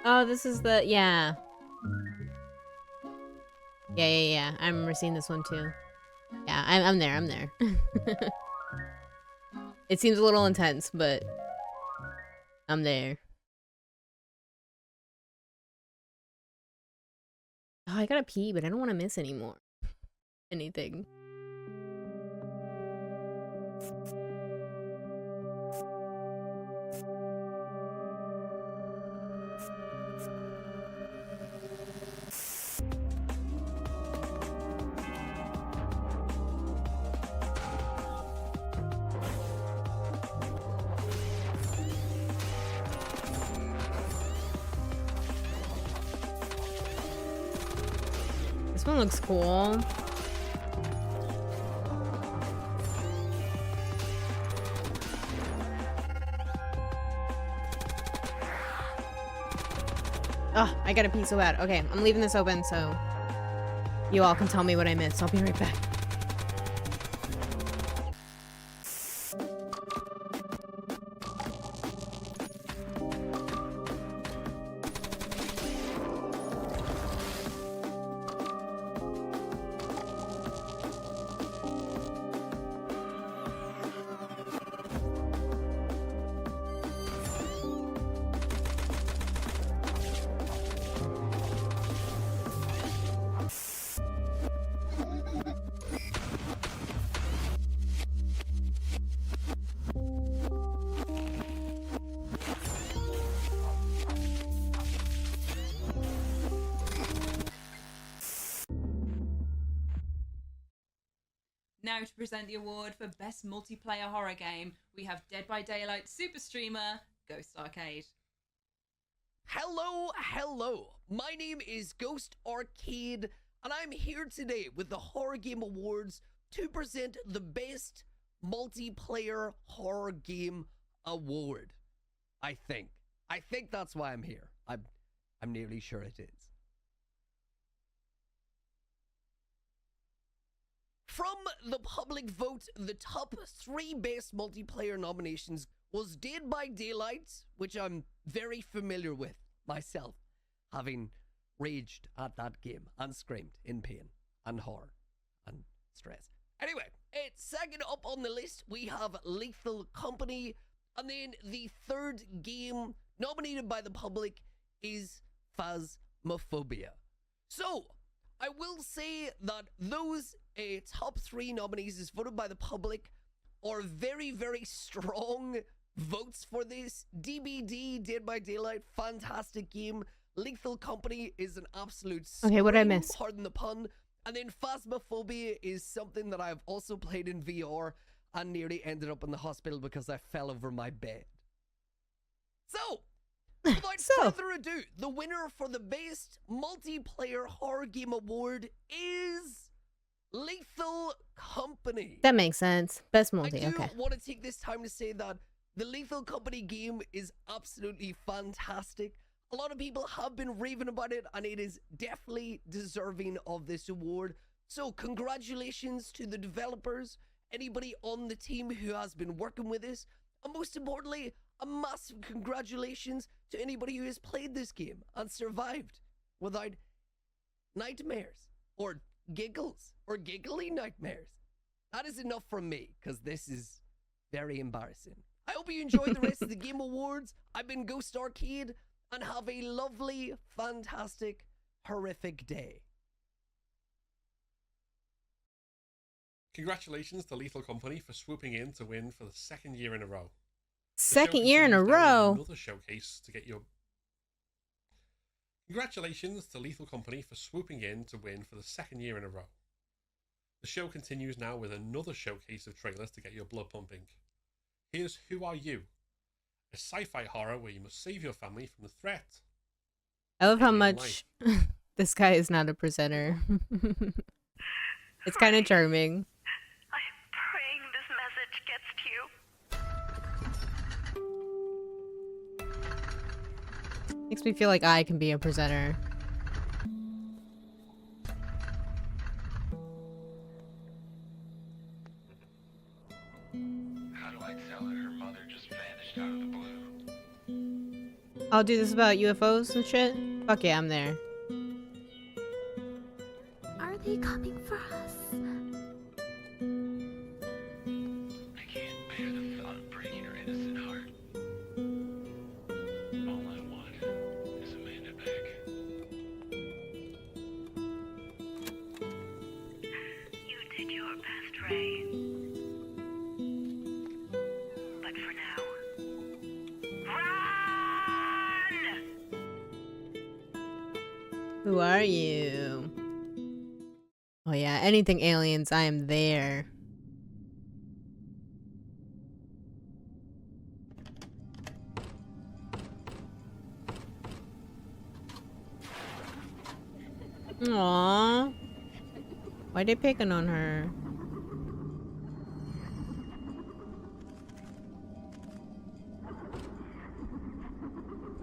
Oh, this is the... Yeah. Yeah. I remember seeing this one too. Yeah, I'm there. It seems a little intense, but I'm there. Oh, I gotta pee, but I don't want to miss anything. This one looks cool. Oh, I gotta pee so bad. Okay, I'm leaving this open so you all can tell me what I missed. I'll be right back. Now to present the award for Best Multiplayer Horror Game, we have Dead by Daylight Super Streamer, Ghost Arcade. Hello. My name is Ghost Arcade, and I'm here today with the Horror Game Awards to present the Best Multiplayer Horror Game Award. I think that's why I'm here. I'm nearly sure it is. From the public vote, the top 3 best multiplayer nominations was Dead by Daylight, which I'm very familiar with myself, having raged at that game and screamed in pain and horror and stress. Anyway, second up on the list, we have Lethal Company. And then the third game nominated by the public is Phasmophobia. So, I will say that those top 3 nominees as voted by the public are very, very strong votes for this. DBD, Dead by Daylight, fantastic game. Lethal Company is an absolute Okay, what did I scream, miss? pardon the pun. And then Phasmophobia is something that I've also played in VR and nearly ended up in the hospital because I fell over my bed. So, without further ado, the winner for the Best Multiplayer Horror Game Award is Lethal Company. That makes sense. Best multi. I do Okay. want to take this time to say that the Lethal Company game is absolutely fantastic. A lot of people have been raving about it, and it is definitely deserving of this award. So congratulations to the developers, anybody on the team who has been working with this, and most importantly, a massive congratulations to anybody who has played this game and survived without nightmares or giggles or giggly nightmares. That is enough from me, because this is very embarrassing. I hope you enjoyed the rest of the Game Awards. I've been Ghost Arcade, and have a lovely, fantastic, horrific day. Congratulations to Lethal Company for swooping in to win for the 2nd year in a row. Second year in a row. Another showcase to get your. Congratulations to Lethal Company for swooping in to win for the 2nd year in a row. The show continues now with another showcase of trailers to get your blood pumping. Here's Who Are You? A sci-fi horror where you must save your family from the threat. I love how in much life. this guy is not a presenter. It's kind of charming. I'm praying this message gets to you. Makes me feel like I can be a presenter. How do I tell her her mother just vanished out of the blue? I'll do this about UFOs and shit. Fuck yeah, I'm there. Are they coming for us? I can't bear the thought of breaking her innocent heart. All I want is Amanda back. You did your best, Ray. But for now, Who are you? Oh yeah, anything aliens, I am there. Aww. Why they picking on her?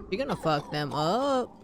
You're gonna fuck them up.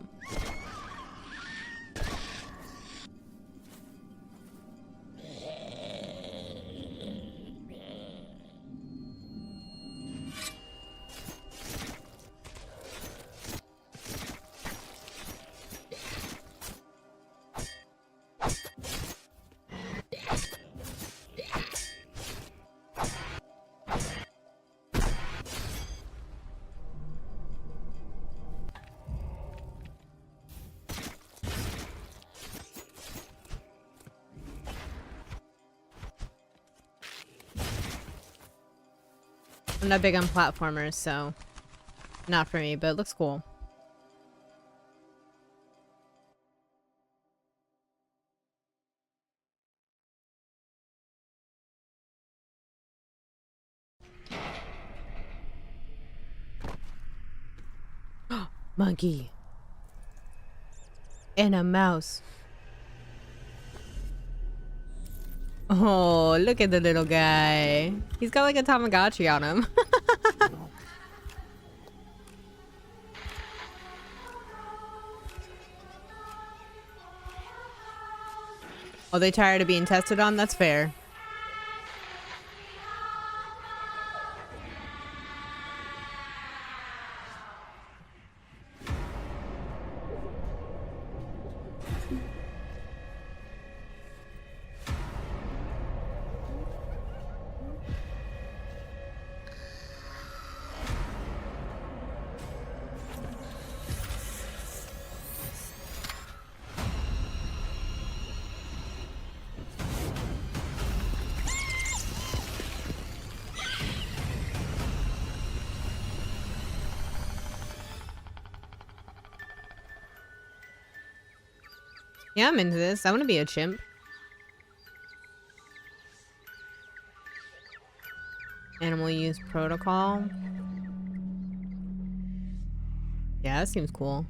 I'm not big on platformers, so not for me, but it looks cool. Monkey. And a mouse. Oh, look at the little guy. He's got like a Tamagotchi on him. Oh, they tired of being tested on? That's fair. Yeah, I'm into this. I want to be a chimp. Animal use protocol. Yeah, that seems cool.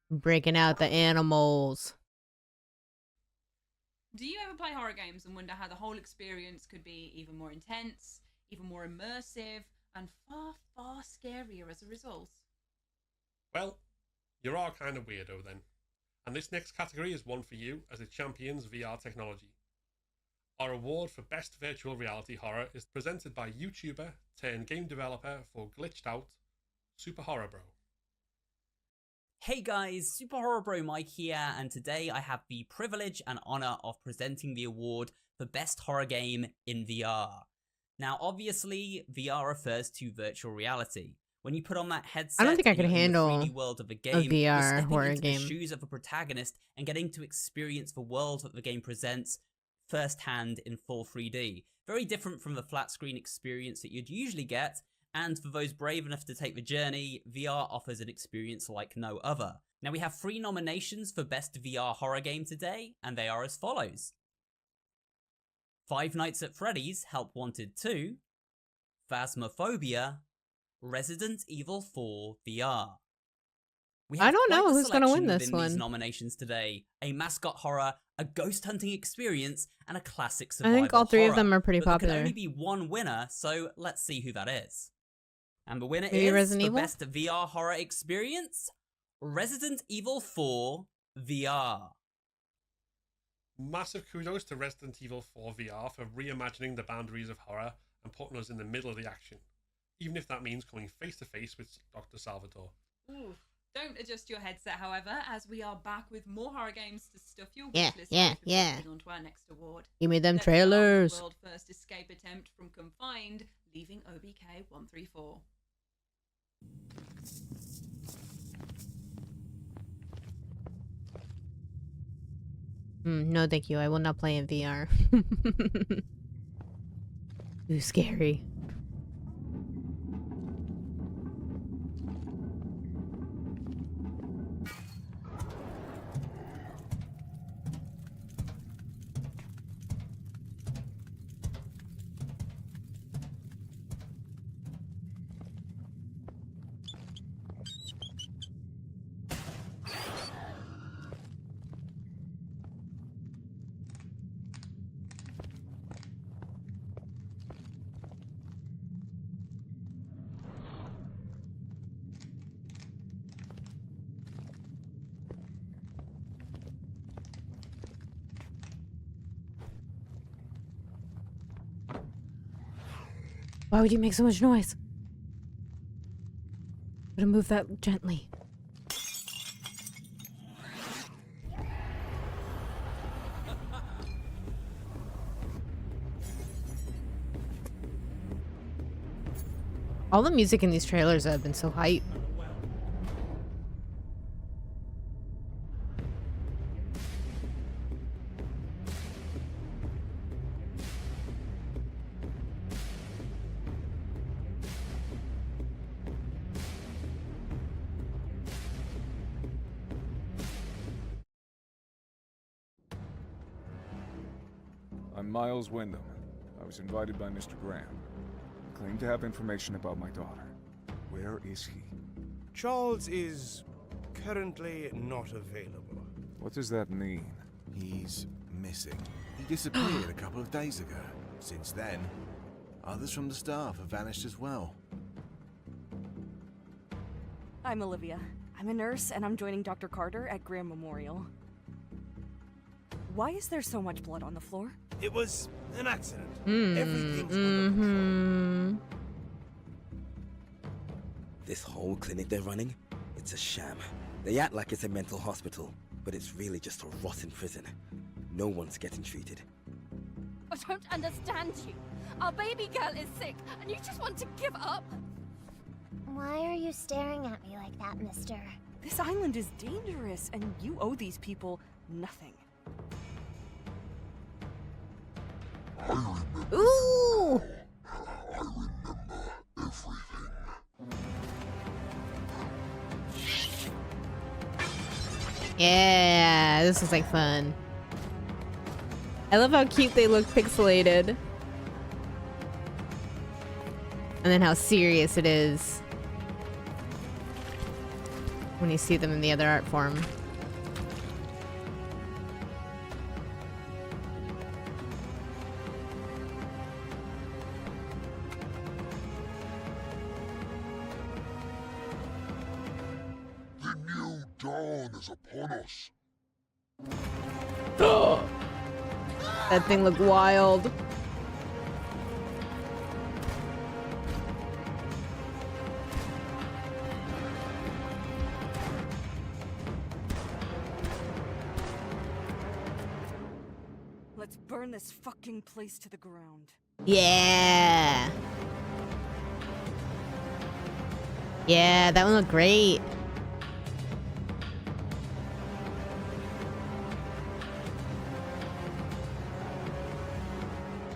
Breaking out the animals. Do you ever play horror games and wonder how the whole experience could be even more intense, even more immersive, and far, far scarier as a result? Well, you are kind of weirdo then. And this next category is one for you as it champions VR technology. Our award for Best Virtual Reality Horror is presented by YouTuber turned game developer for Glitched Out, Super Horror Bro. Hey guys, Super Horror Bro Mike here, and today I have the privilege and honor of presenting the award for Best Horror Game in VR. Now, obviously, VR refers to virtual reality. When you put on that headset, I don't think I and could you're in the handle 3D world of a a game, you're VR stepping horror into game. the shoes of a protagonist and getting to experience the world that the game presents firsthand in full 3D. Very different from the flat screen experience that you'd usually get, and for those brave enough to take the journey, VR offers an experience like no other. Now, we have 3 nominations for Best VR Horror Game today, and they are as follows: Five Nights at Freddy's Help Wanted 2, Phasmophobia, Resident Evil 4 VR. We I don't quite know the who's gonna win selection this within these one. nominations today: a mascot horror, a ghost hunting experience, and a classic I survival think all 3 of horror. them are pretty But there popular. can only be one winner, so let's see who that is. And the winner Maybe is Resident for Evil? Best VR Horror Experience, Resident Evil 4 VR. Massive kudos to Resident Evil 4 VR for reimagining the boundaries of horror and putting us in the middle of the action, even if that means coming face to face with Dr. Salvatore. Ooh. Don't adjust your headset, however, as we are back with more horror games to stuff your Yeah, wishlist yeah, with yeah. before we on to our next award. Give me them Let's start with the trailers. world first escape attempt from confined, leaving OBK 134. No, thank you. I will not play in VR. Too scary. Why would you make so much noise? Gotta move that gently. All the music in these trailers have been so hype. I'm Miles Wyndham. I was invited by Mr. Graham. I claim to have information about my daughter. Where is he? Charles is currently not available. What does that mean? He's missing. He disappeared a couple of days ago. Since then, others from the staff have vanished as well. I'm Olivia. I'm a nurse, and I'm joining Dr. Carter at Graham Memorial. Why is there so much blood on the floor? It was an accident. Everything's under control. This whole clinic they're running, it's a sham. They act like it's a mental hospital, but it's really just a rotten prison. No one's getting treated. I don't understand you. Our baby girl is sick, and you just want to give up? Why are you staring at me like that, mister? This island is dangerous, and you owe these people nothing. Ooh! Yeah, this is like fun. I love how cute they look pixelated. And then how serious it is when you see them in the other art form. The new dawn is upon us. That thing looked wild. Let's burn this fucking place to the ground. Yeah. Yeah, that one looked great.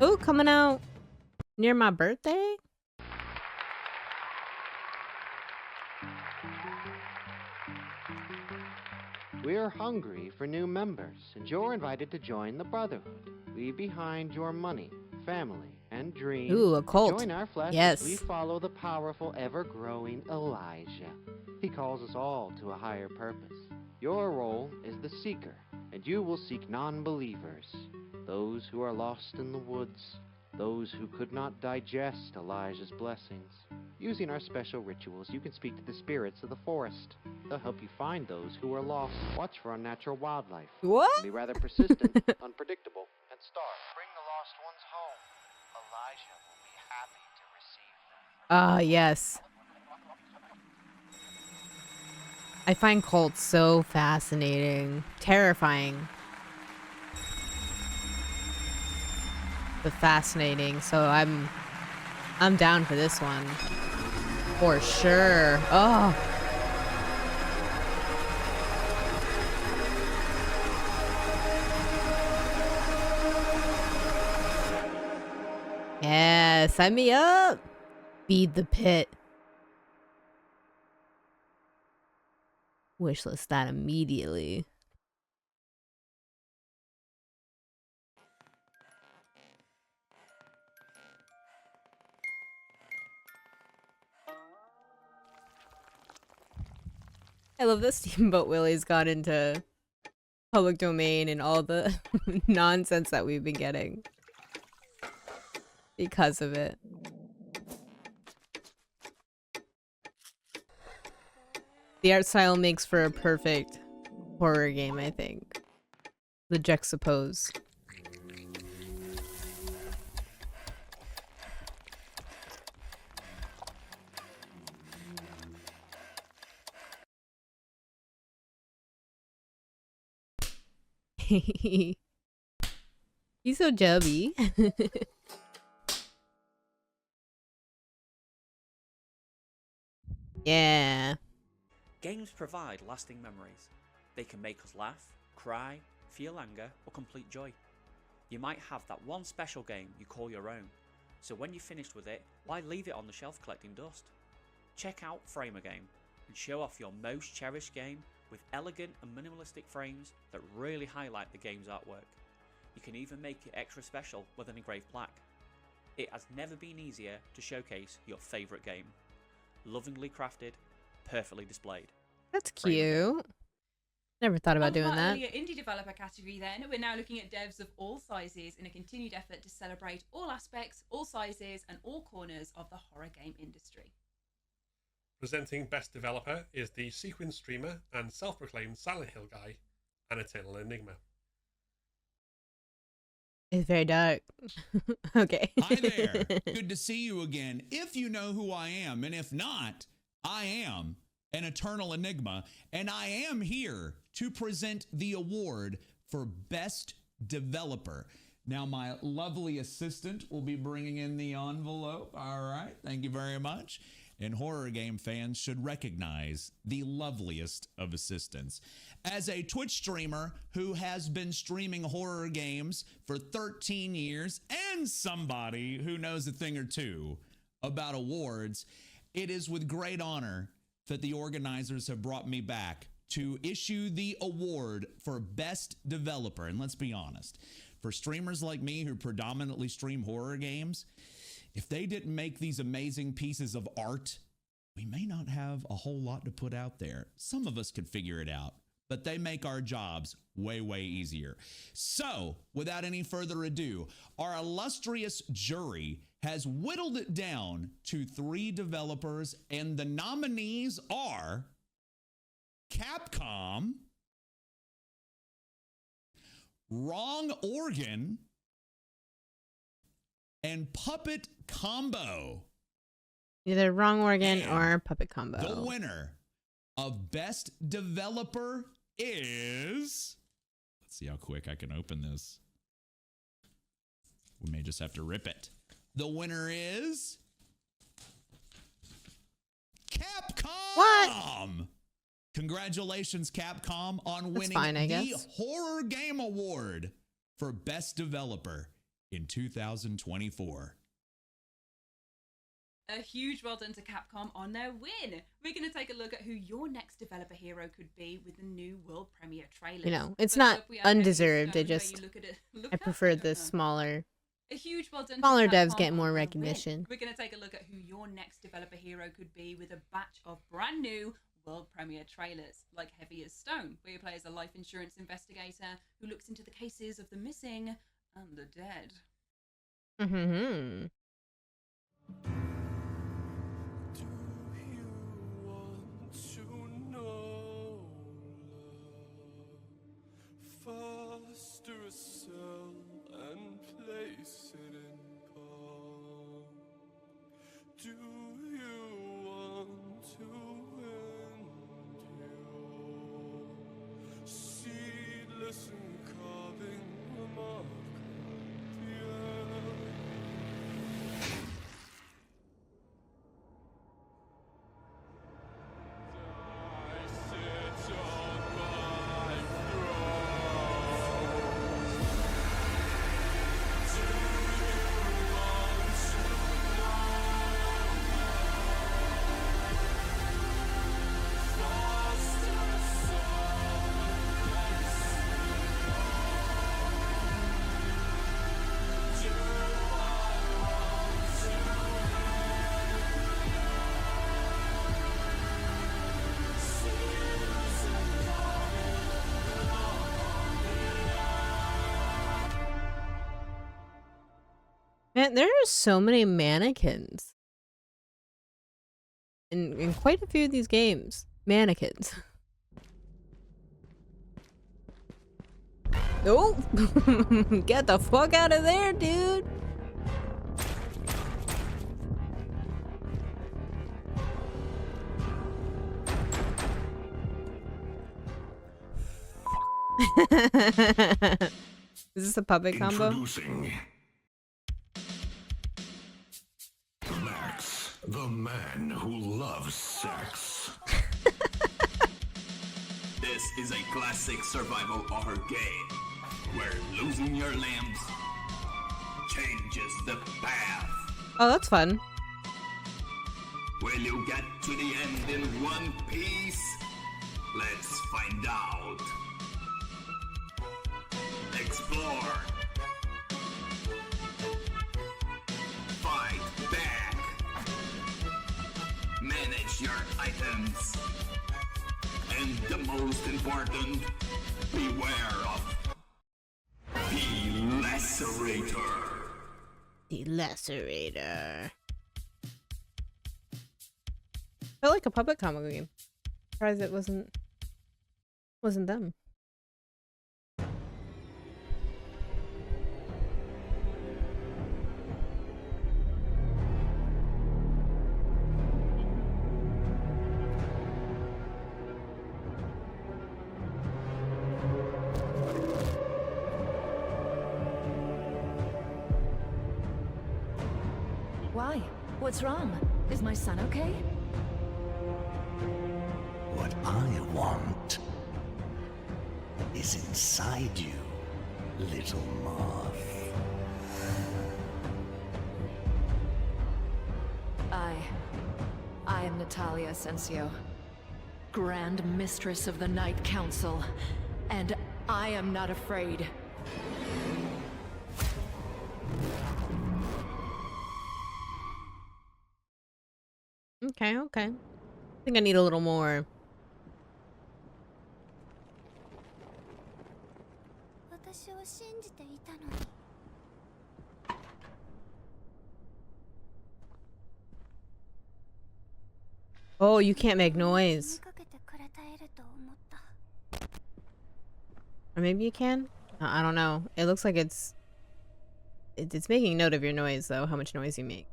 Oh, coming out near my birthday? We're hungry for new members, and you're invited to join the Brotherhood. Leave behind your money, family, and dreams. Ooh, a cult. Join our flesh Yes. as we follow the powerful, ever-growing Elijah. He calls us all to a higher purpose. Your role is the seeker, and you will seek non-believers, those who are lost in the woods, those who could not digest Elijah's blessings. Using our special rituals, you can speak to the spirits of the forest. They'll help you find those who are lost. Watch for unnatural wildlife. What? Be rather persistent, unpredictable, and starve. Bring the lost ones home. Elijah will be happy to receive them. Ah, yes. I find cults so fascinating, terrifying, but fascinating. So I'm down for this one for sure. Oh. Yeah, sign me up. Feed the pit. Wishlist that immediately. I love that Steamboat Willie's got into public domain and all the nonsense that we've been getting because of it. The art style makes for a perfect horror game, I think. The juxtapose. He's so chubby. Yeah. Games provide lasting memories. They can make us laugh, cry, feel anger, or complete joy. You might have that one special game you call your own, so when you're finished with it, why leave it on the shelf collecting dust? Check out Frame a Game and show off your most cherished game with elegant and minimalistic frames that really highlight the game's artwork. You can even make it extra special with an engraved plaque. It has never been easier to showcase your favourite game. Lovingly crafted, perfectly displayed. That's cute. Never thought about doing that. Earlier indie developer category then, we're now looking at devs of all sizes in a continued effort to celebrate all aspects, all sizes, and all corners of the horror game industry. Presenting Best Developer is the Sequin streamer and self-proclaimed Silent Hill guy, an Eternal Enigma. It's very dark. Okay. Hi there. Good to see you again. If you know who I am, and if not, I am an Eternal Enigma, and I am here to present the award for Best Developer. Now, my lovely assistant will be bringing in the envelope. All right. Thank you very much. And horror game fans should recognize the loveliest of assistants. As a Twitch streamer who has been streaming horror games for 13 years and somebody who knows a thing or two about awards, it is with great honor that the organizers have brought me back to issue the award for Best Developer. And let's be honest, for streamers like me who predominantly stream horror games, if they didn't make these amazing pieces of art, we may not have a whole lot to put out there. Some of us could figure it out, but they make our jobs way, way easier. So, without any further ado, our illustrious jury has whittled it down to 3 developers, and the nominees are Capcom, Wrong Organ, and Puppet Combo. Either Wrong Organ or Puppet Combo. The winner of Best Developer is... Let's see how quick I can open this. We may just have to rip it. The winner is... Capcom! What? Congratulations, Capcom, on That's winning fine, I the guess. Horror Game Award for Best Developer in 2024. A huge well done to Capcom on their win. We're going to take a look at who your next developer hero could be with the new world premiere trailer. You know, it's not undeserved. I prefer the smaller. A huge well done Smaller to devs Capcom get on more their recognition. win. We're going to take a look at who your next developer hero could be with a batch of brand new world premiere trailers, like Heavy as Stone, where you play as a life insurance investigator who looks into the cases of the missing and the dead. Mm-hmm. Foster a cell and place it in palm. Do you want to end your seedless and carving remark? Man, there are so many mannequins in quite a few of these games. Mannequins. Oh, get the fuck out of there, dude. Is this a puppet combo? Introducing Max, the man who loves sex. This is a classic survival horror game where losing your limbs changes the path. Oh, that's fun. Will you get to the end in one piece? Let's find out. Explore. Fight back. Manage your items. And the most important, beware of the Lacerator. The Lacerator. Felt like a puppet combo game. Surprised it wasn't them. Why? What's wrong? Is my son okay? What I want is inside you, little moth. I am Natalia Asensio. Grand Mistress of the Night Council, and I am not afraid. Okay, okay. I think I need a little more. Oh, you can't make noise. Or maybe you can? I don't know. It looks like it's making note of your noise though, how much noise you make.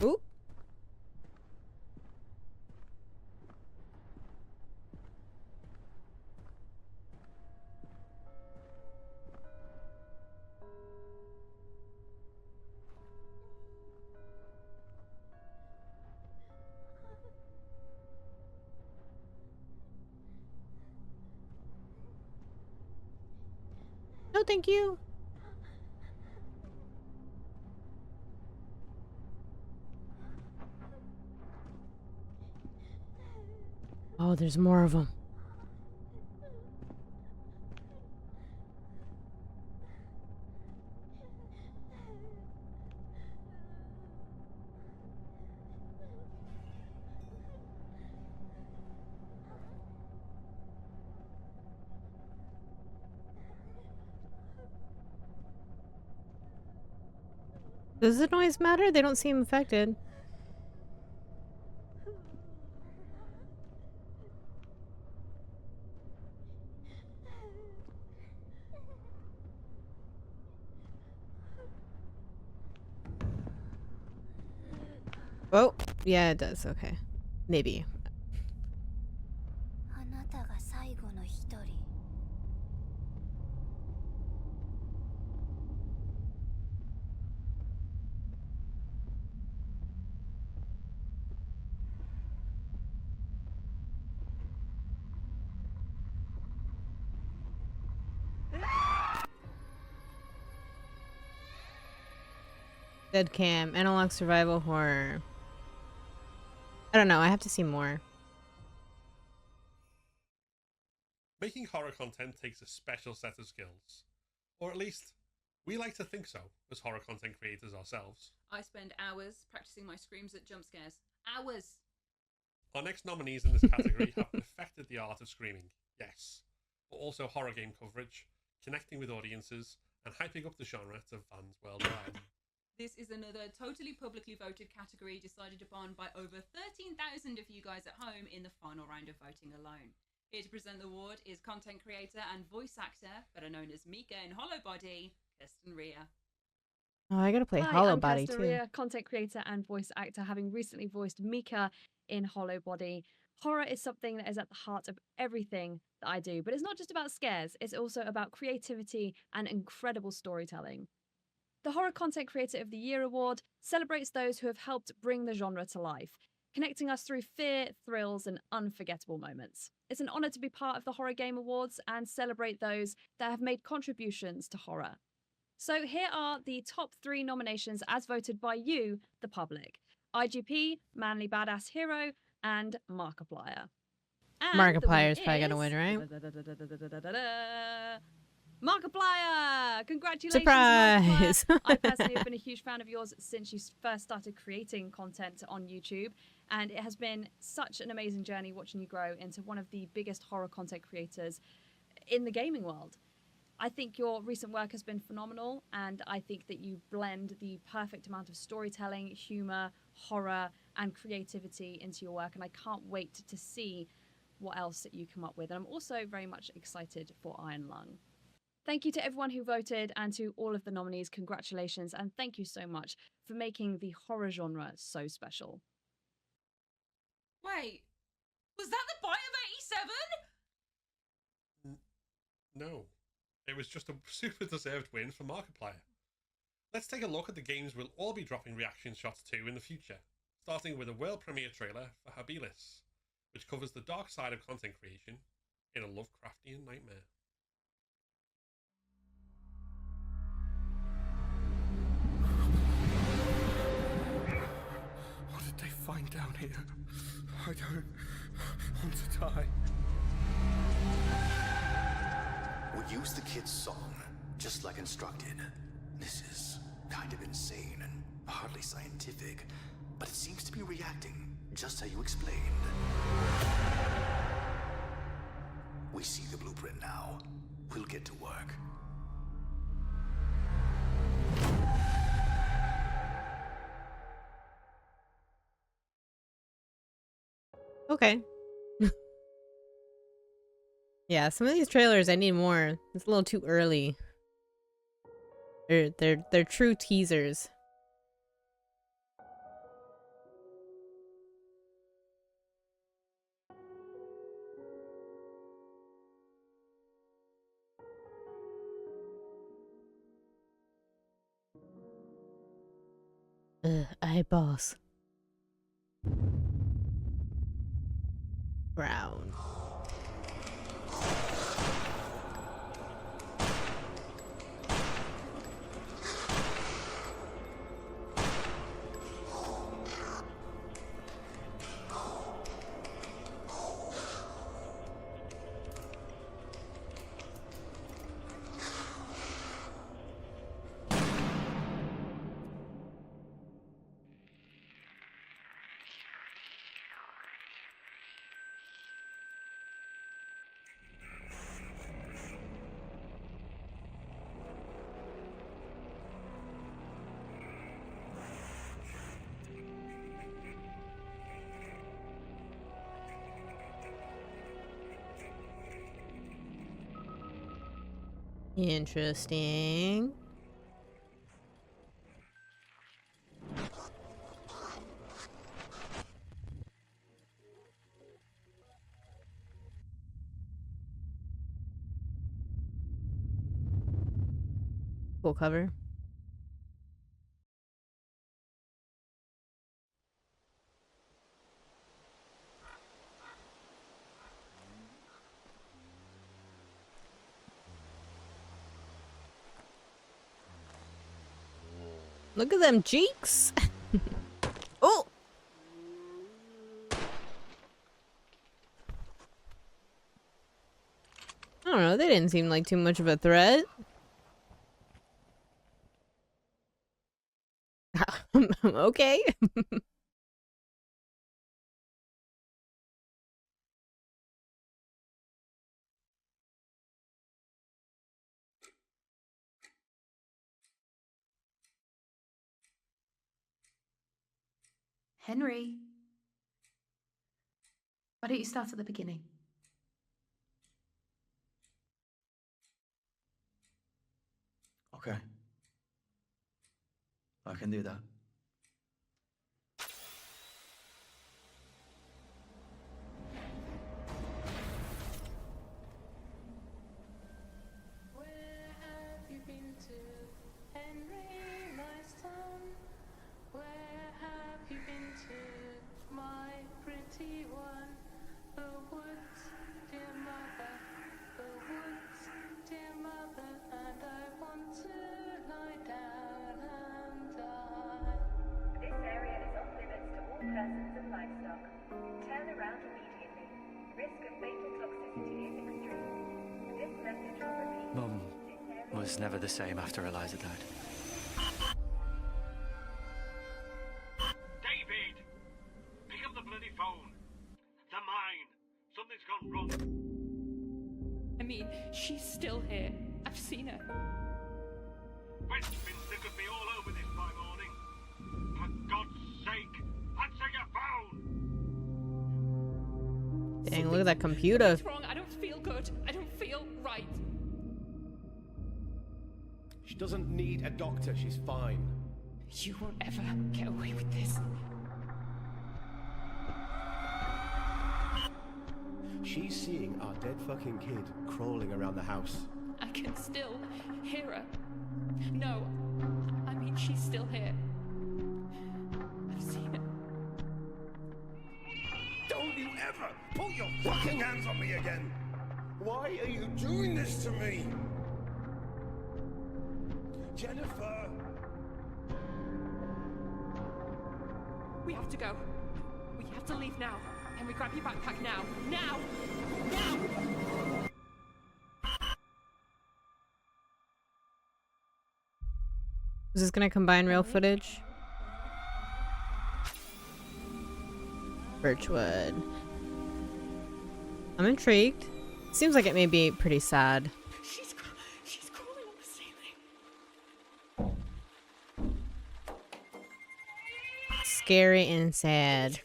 Ooh. No, thank you. Oh, there's more of them. Does the noise matter? They don't seem affected. Oh, yeah, it does. Okay. Maybe. Dead cam, analog survival horror. I don't know. I have to see more. Making horror content takes a special set of skills. Or at least, we like to think so, as horror content creators ourselves. I spend hours practicing my screams at jump scares. Hours! Our next nominees in this category have perfected the art of screaming, yes, but also horror game coverage, connecting with audiences, and hyping up the genre to fans worldwide. This is another totally publicly voted category decided upon by over 13,000 of you guys at home in the final round of voting alone. Here to present the award is content creator and voice actor, better known as Mika in Hollow Body, Kirsten Ria. Oh, I gotta play Hi, Hollow I'm Body Kirsten too. Ria, content creator and voice actor, having recently voiced Mika in Hollow Body. Horror is something that is at the heart of everything that I do, but it's not just about scares, it's also about creativity and incredible storytelling. The Horror Content Creator of the Year award celebrates those who have helped bring the genre to life, connecting us through fear, thrills, and unforgettable moments. It's an honour to be part of the Horror Game Awards and celebrate those that have made contributions to horror. So here are the top 3 nominations as voted by you, the public. IGP, Manly Badass Hero, and Markiplier. And Markiplier's probably gonna win, right? Markiplier! Congratulations, Surprise! Markiplier! I personally have been a huge fan of yours since you first started creating content on YouTube, and it has been such an amazing journey watching you grow into one of the biggest horror content creators in the gaming world. I think your recent work has been phenomenal, and I think that you blend the perfect amount of storytelling, humor, horror, and creativity into your work, and I can't wait to see what else that you come up with. And I'm also very much excited for Iron Lung. Thank you to everyone who voted and to all of the nominees. Congratulations, and thank you so much for making the horror genre so special. Wait, was that the Bite of 87? No. It was just a super deserved win for Markiplier. Let's take a look at the games we'll all be dropping reaction shots to in the future, starting with a world premiere trailer for Habilis, which covers the dark side of content creation in a Lovecraftian nightmare. What did they find down here? I don't want to die. We'll use the kid's song, just like instructed. This is kind of insane and hardly scientific, but it seems to be reacting just how you explained. We see the blueprint now. We'll get to work. Okay. Yeah, some of these trailers I need more. It's a little too early. They're true teasers. Eyeballs. Brown. Interesting. Cool cover. Look at them cheeks. Oh. I don't know, they didn't seem like too much of a threat. Okay. Henry, why don't you start at the beginning? Okay. I can do that. Where have you been to, Henry, my son? Where have you been to, my pretty one? The woods, dear mother, the woods, dear mother, and I want to lie down and die. This area is off limits to all persons and livestock. Turn around immediately. Risk of fatal toxicity is extreme. This message will repeat. Mum was never the same after Eliza died. David! Pick up the bloody phone. The mine. Something's gone wrong. I mean, she's still here. I've seen her. Westminster could be all over this by morning. For God's sake, answer your phone! Dang, look at that computer. What's wrong? I don't feel good. I don't feel right. She doesn't need a doctor, she's fine. You won't ever get away with this. She's seeing our dead fucking kid crawling around the house. I can still hear her. No, I mean, she's still here. I've seen her. Don't you ever put your fucking hands on me again! Why are you doing this to me? Jennifer! We have to go. We have to leave now. Henry, grab your backpack now. Now! Now! Is this gonna combine real footage? Birchwood. I'm intrigued. Seems like it may be pretty sad. She's crawling on the ceiling. Scary and sad.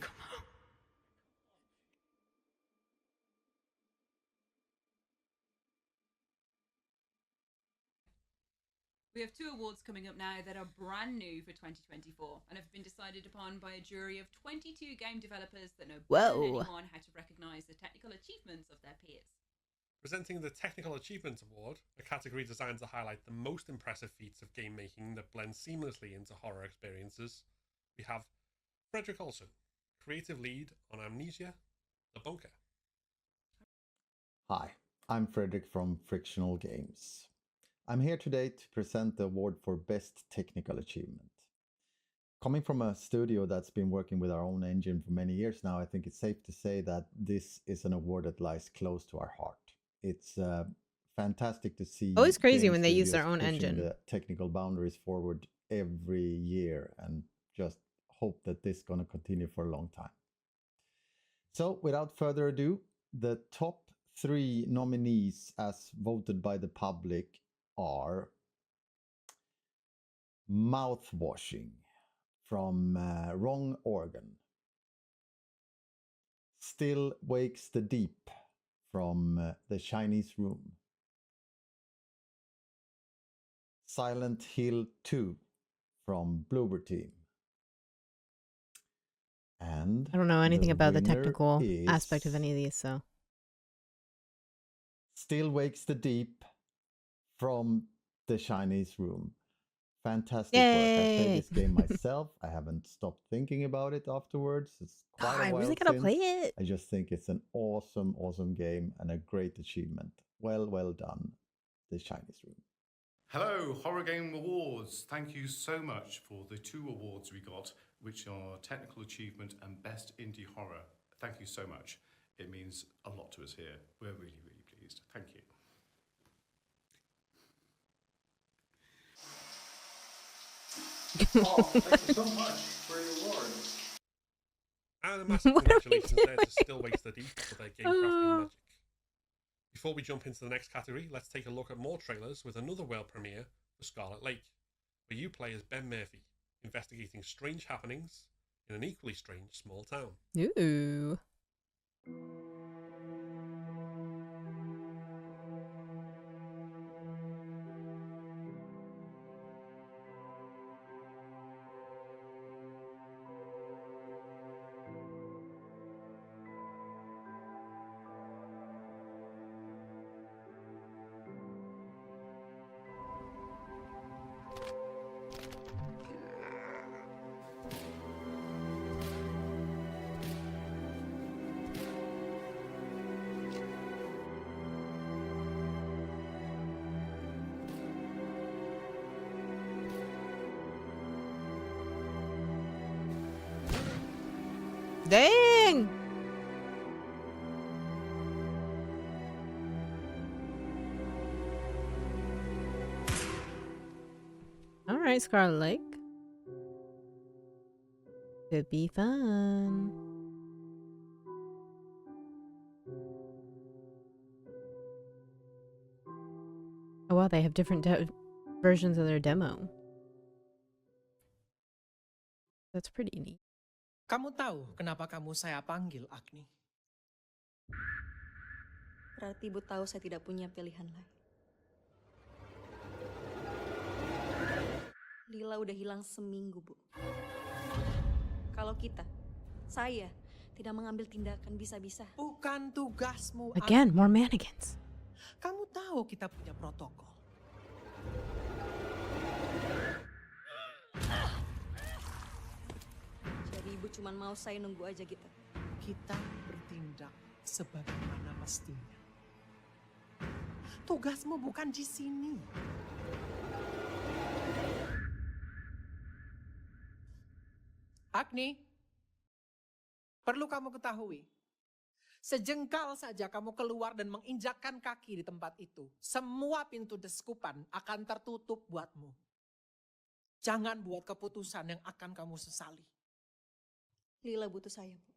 We have 2 awards coming up now that are brand new for 2024 and have been decided upon by a jury of 22 game developers that know better than anyone how to recognise the technical achievements of their peers. Presenting the Technical Achievement Award, a category designed to highlight the most impressive feats of game making that blend seamlessly into horror experiences, we have Frederick Olsen, creative lead on Amnesia: The Bunker. Hi, I'm Frederick from Frictional Games. I'm here today to present the award for Best Technical Achievement. Coming from a studio that's been working with our own engine for many years now, I think it's safe to say that this is an award that lies close to our heart. It's fantastic to see. Always crazy game when they use studios their own pushing engine. the technical boundaries forward every year, and just hope that this is going to continue for a long time. So, without further ado, the top 3 nominees as voted by the public are Mouthwashing from Wrong Organ, Still Wakes the Deep from The Chinese Room, Silent Hill 2 from Bloober Team, and I don't know anything about the winner technical is aspect of any of these, so. Still Wakes the Deep from The Chinese Room. Fantastic work. I played this game myself. I haven't stopped thinking about it afterwards. It's quite a while I really gotta since. play it. I just think it's an awesome, awesome game and a great achievement. Well done, The Chinese Room. Hello, Horror Game Awards. Thank you so much for the 2 awards we got, which are Technical Achievement and Best Indie Horror. Thank you so much. It means a lot to us here. We're really, really pleased. Thank you. Oh, thank you so much for your award. And a massive congratulations there to Still Wakes the Deep for their game crafting magic. Before we jump into the next category, let's take a look at more trailers with another world premiere for Scarlet Lake, where you play as Ben Murphy, investigating strange happenings in an equally strange small town. Ooh. Dang! Alright, Scarlet Lake. Could be fun. Oh wow, they have different versions of their demo. That's pretty neat. Kamu tahu kenapa kamu saya panggil Agni? Berarti Ibu tahu saya tidak punya pilihan lain. Lila udah hilang seminggu, Bu. Kalau kita, saya, tidak mengambil tindakan bisa-bisa. Bukan tugasmu. Again, more mannequins. Kamu tahu kita punya protokol. Jadi ibu cuma mau saya nunggu aja gitu. Kita bertindak sebagaimana mestinya. Tugasmu bukan di sini. Agni, perlu kamu ketahui, sejengkal saja kamu keluar dan menginjakkan kaki di tempat itu, semua pintu deskupan akan tertutup buatmu. Jangan buat keputusan yang akan kamu sesali. Lila butuh saya, Bu.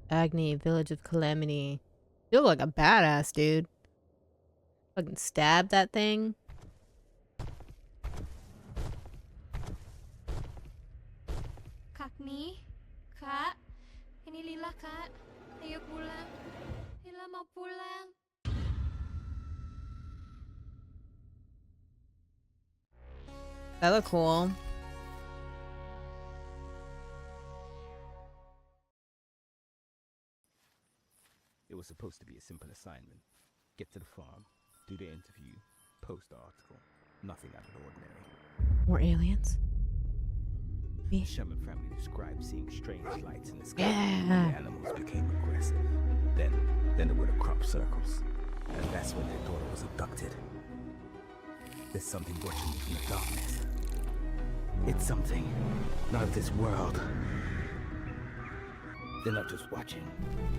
Agni, Village of Calamity. You look like a badass, dude. Fucking stab that thing. Agni, Kak, ini Lila, Kak. Ayo pulang. Lila mau pulang. That look cool. It was supposed to be a simple assignment. Get to the farm, do the interview, post the article. Nothing out of the ordinary. More aliens? The Sherman family described seeing strange lights in the sky. Yeah. And the animals became aggressive. Then there were the crop circles. And that's when their daughter was abducted. There's something watching me from the darkness. It's something not of this world. They're not just watching.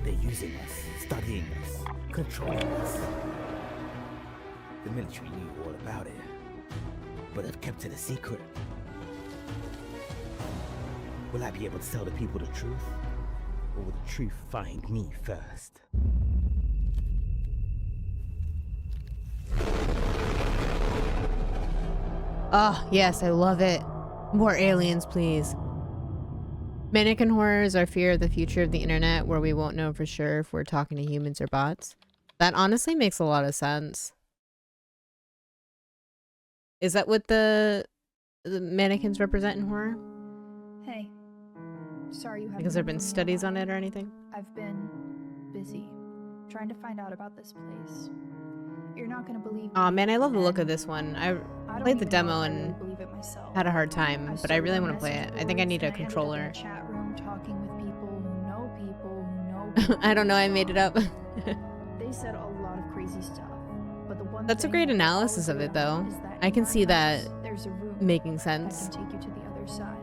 They're using us, studying us, controlling us. The military knew all about it, but they've kept it a secret. Will I be able to tell the people the truth? Or will the truth find me first? Oh, yes, I love it. More aliens, please. Mannequin horror is our fear of the future of the internet, where we won't know for sure if we're talking to humans or bots. That honestly makes a lot of sense. Is that what the mannequins represent in horror? Hey. Sorry you haven't. Because there have been studies on it or anything? I've been busy trying to find out about this place. You're not gonna believe. Oh man, I love the look of this one. I don't played the even know demo if I really and believe it myself. had a hard time, but I really want to play it. message I think I boards, need a and I ended up in controller. a chat room talking with people who know people who know people. I don't know, I made it up. They said a lot of crazy stuff, but the one That's a thing great that they all analysis of agree it, though. on is that I in can our see that house, there's a room making that sense. can take you to the other side,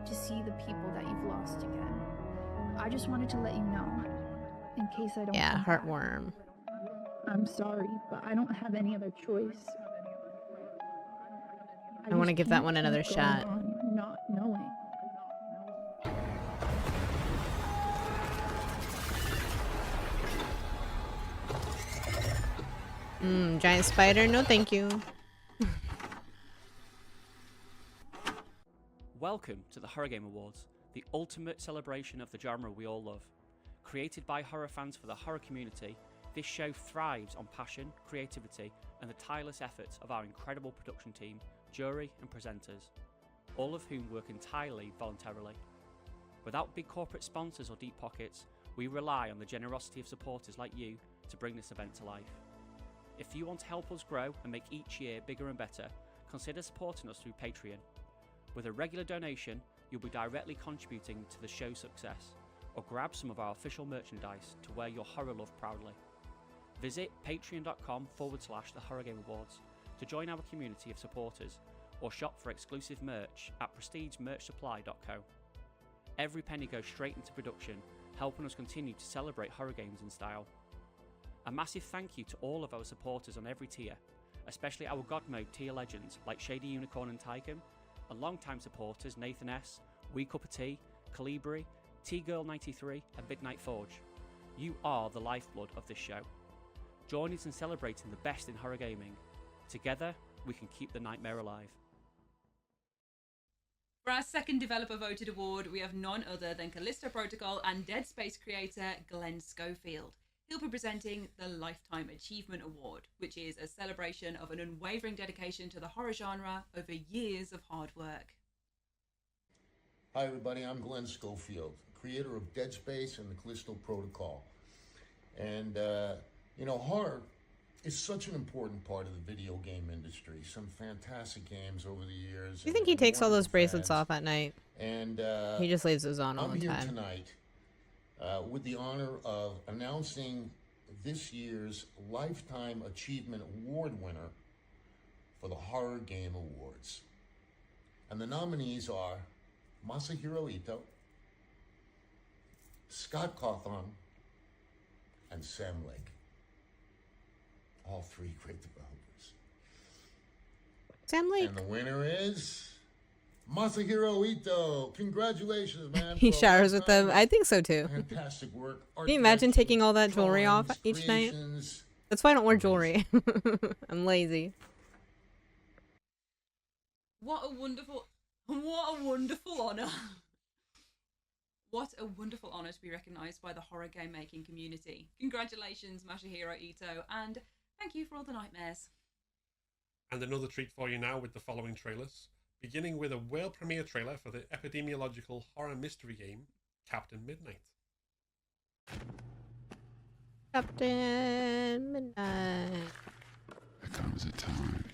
to see the people that you've lost again. I just wanted to let you know, in case I don't. Yeah, come back. heartworm. I'm sorry, but I don't have any other choice. I want to just give that can't one another keep going shot. on not knowing. Giant spider? No, thank you. Welcome to the Horror Game Awards, the ultimate celebration of the genre we all love. Created by horror fans for the horror community, this show thrives on passion, creativity, and the tireless efforts of our incredible production team, jury, and presenters, all of whom work entirely voluntarily. Without big corporate sponsors or deep pockets, we rely on the generosity of supporters like you to bring this event to life. If you want to help us grow and make each year bigger and better, consider supporting us through Patreon. With a regular donation, you'll be directly contributing to the show's success, or grab some of our official merchandise to wear your horror love proudly. Visit patreon.com/The Horror Game Awards to join our community of supporters, or shop for exclusive merch at prestigemerchsupply.co. Every penny goes straight into production, helping us continue to celebrate horror games in style. A massive thank you to all of our supporters on every tier, especially our God Mode tier legends like Shady Unicorn and Tycom, and long-time supporters Nathan S, Wee Cup of Tea, Calibri, T-Girl93 and Midnight Forge. You are the lifeblood of this show. Join us in celebrating the best in horror gaming. Together, we can keep the nightmare alive. For our second developer voted award, we have none other than Callisto Protocol and Dead Space creator Glenn Schofield. He'll be presenting the Lifetime Achievement Award, which is a celebration of an unwavering dedication to the horror genre over years of hard work. Hi everybody, I'm Glenn Schofield, creator of Dead Space and the Callisto Protocol. And, you know, horror is such an important part of the video game industry. Some fantastic games over the years. Do you think he takes all those bracelets fans. off at night? And He just leaves those on all I'm the here time. tonight with the honor of announcing this year's Lifetime Achievement Award winner for the Horror Game Awards. And the nominees are Masahiro Ito, Scott Cawthon, and Sam Lake. All three great developers. Sam Lake. And the winner is Masahiro Ito. Congratulations, man. He for a showers with them. lifetime I think so too. Fantastic work. Can you imagine taking all that jewelry off drawings, each night? creations. That's why I don't wear jewelry. I'm lazy. What a wonderful honor. What a wonderful honor to be recognized by the horror game making community. Congratulations, Masahiro Ito, and thank you for all the nightmares. And another treat for you now with the following trailers, beginning with a world premiere trailer for the epidemiological horror mystery game, Captain Midnight. Captain Midnight. There comes a time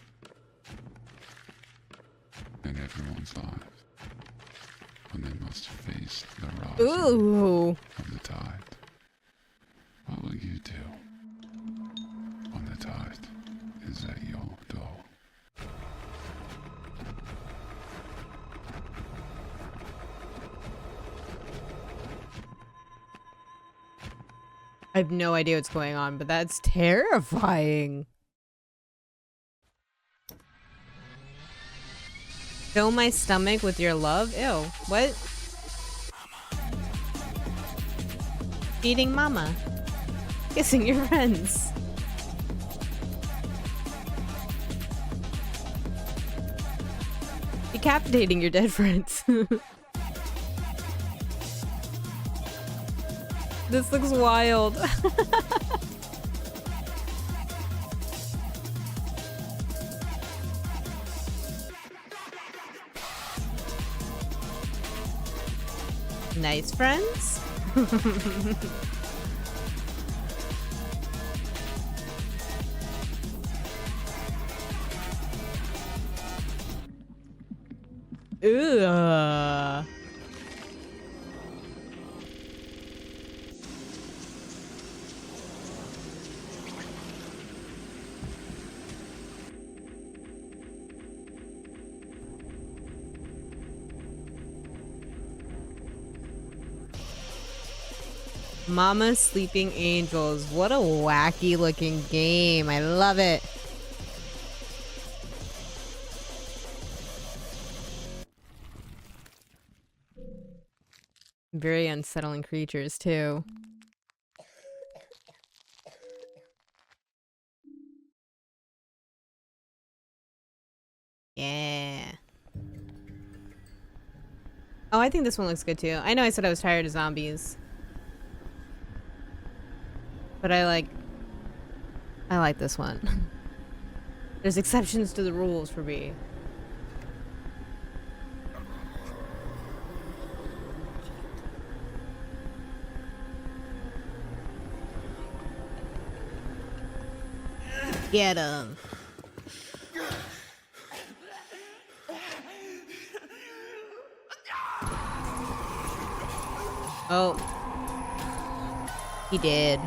in everyone's lives when they must face the rising Ooh. of the tide. What will you do when the tide is at your door? I have no idea what's going on, but that's terrifying. Fill my stomach with your love? Ew. What? Feeding mama. Kissing your friends. Decapitating your dead friends. This looks wild. Nice friends. Ugh. Mama Sleeping Angels. What a wacky looking game. I love it. Very unsettling creatures too. Yeah. Oh, I think this one looks good too. I know I said I was tired of zombies. But I like this one. There's exceptions to the rules for me. Get him. Oh. He did.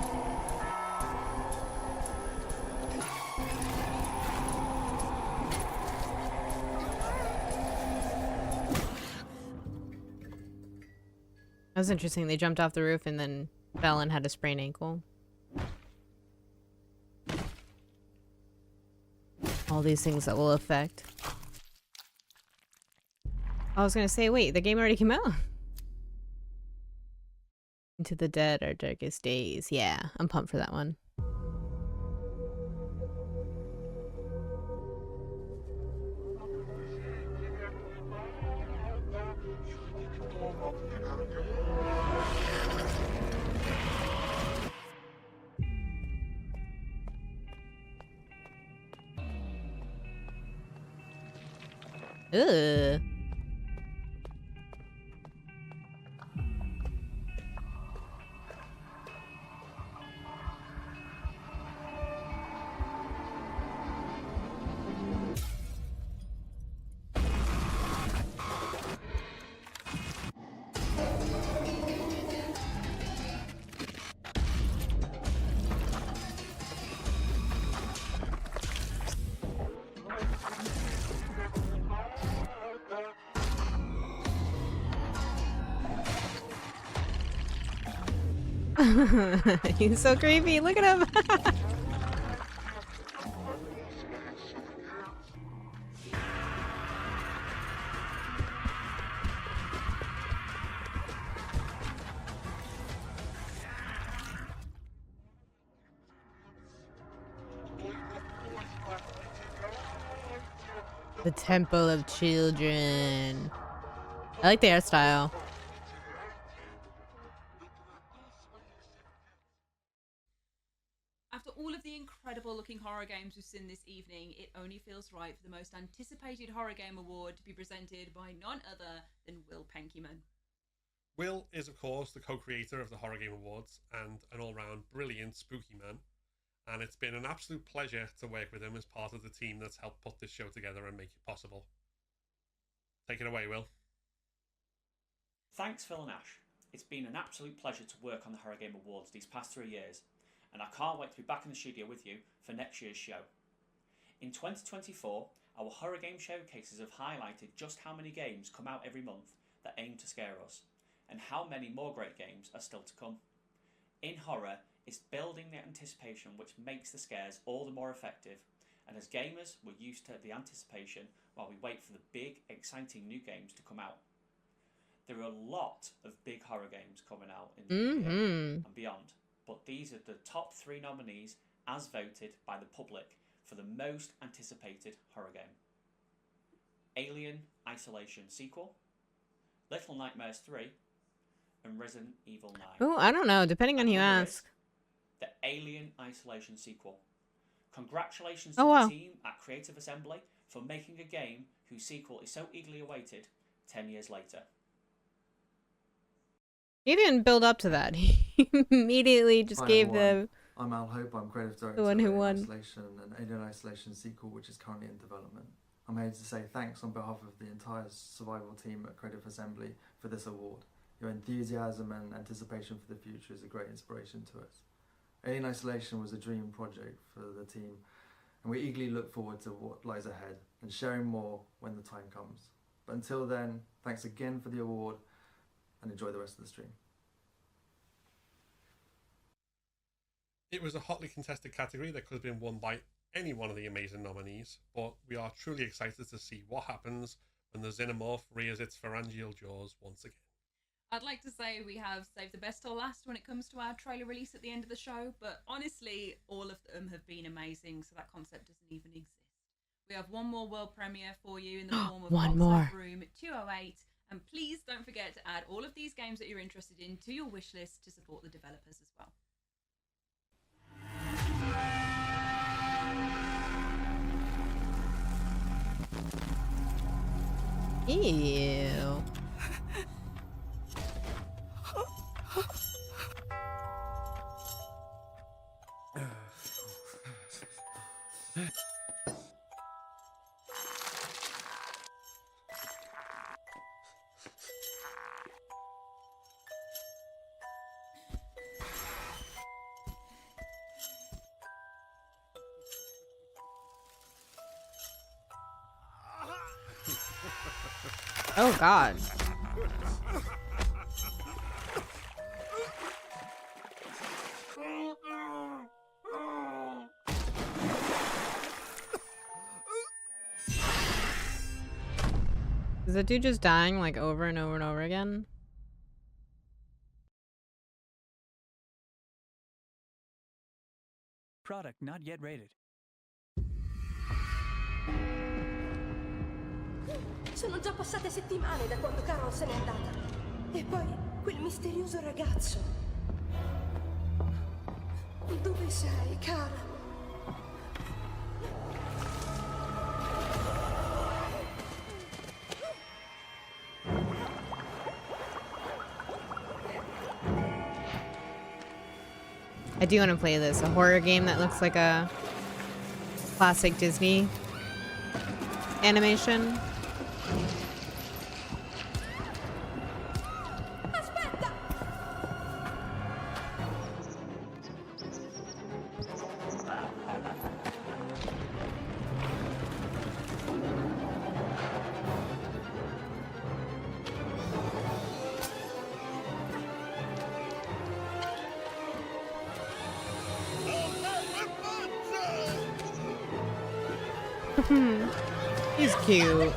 That was interesting. They jumped off the roof and then fell and had a sprained ankle. All these things that will affect. I was gonna say, wait, the game already came out? Into the Dead, Our Darkest Days. Yeah, I'm pumped for that one. Ugh. He's so creepy. Look at him. The Temple of Children. I like the hairstyle. After all of the incredible looking horror games we've seen this evening, it only feels right for the most anticipated horror game award to be presented by none other than Will Penkyman. Will is, of course, the co-creator of the Horror Game Awards and an all-round brilliant spooky man. And it's been an absolute pleasure to work with him as part of the team that's helped put this show together and make it possible. Take it away, Will. Thanks, Phil and Ash. It's been an absolute pleasure to work on the Horror Game Awards these past 3 years, and I can't wait to be back in the studio with you for next year's show. In 2024, our horror game showcases have highlighted just how many games come out every month that aim to scare us, and how many more great games are still to come. In horror, it's building the anticipation which makes the scares all the more effective, and as gamers, we're used to the anticipation while we wait for the big, exciting new games to come out. There are a lot of big horror games coming out in the new year and beyond, but these are the top 3 nominees as voted by the public for the most anticipated horror game. Alien Isolation Sequel, Little Nightmares 3, and Resident Evil 9. Oh, I don't know, depending on who you ask. The Alien Isolation Sequel. Congratulations Oh, to wow. the team at Creative Assembly for making a game whose sequel is so eagerly awaited 10 years later. He didn't build up to that. He immediately just Hi, gave everyone. the I'm Al Hope, I'm creative director the one who of won. Isolation and Alien Isolation sequel, which is currently in development. I'm here to say thanks on behalf of the entire survival team at Creative Assembly for this award. Your enthusiasm and anticipation for the future is a great inspiration to us. Alien Isolation was a dream project for the team, and we eagerly look forward to what lies ahead and sharing more when the time comes. But until then, thanks again for the award and enjoy the rest of the stream. It was a hotly contested category that could have been won by any one of the amazing nominees, but we are truly excited to see what happens when the Xenomorph rears its pharyngeal jaws once again. I'd like to say we have saved the best till last when it comes to our trailer release at the end of the show, but honestly, all of them have been amazing, so that concept doesn't even exist. We have one more world premiere for you in the form of One more. Oxide Room 208, and please don't forget to add all of these games that you're interested in to your wish list to support the developers as well. Ew. Oh God. Is that dude just dying like over and over and over again? Product not yet rated. Sono già passate settimane da quando Carol se n'è andata. E poi quel misterioso ragazzo. Dove sei, Carol? I do want to play this. A horror game that looks like a classic Disney animation. He's cute.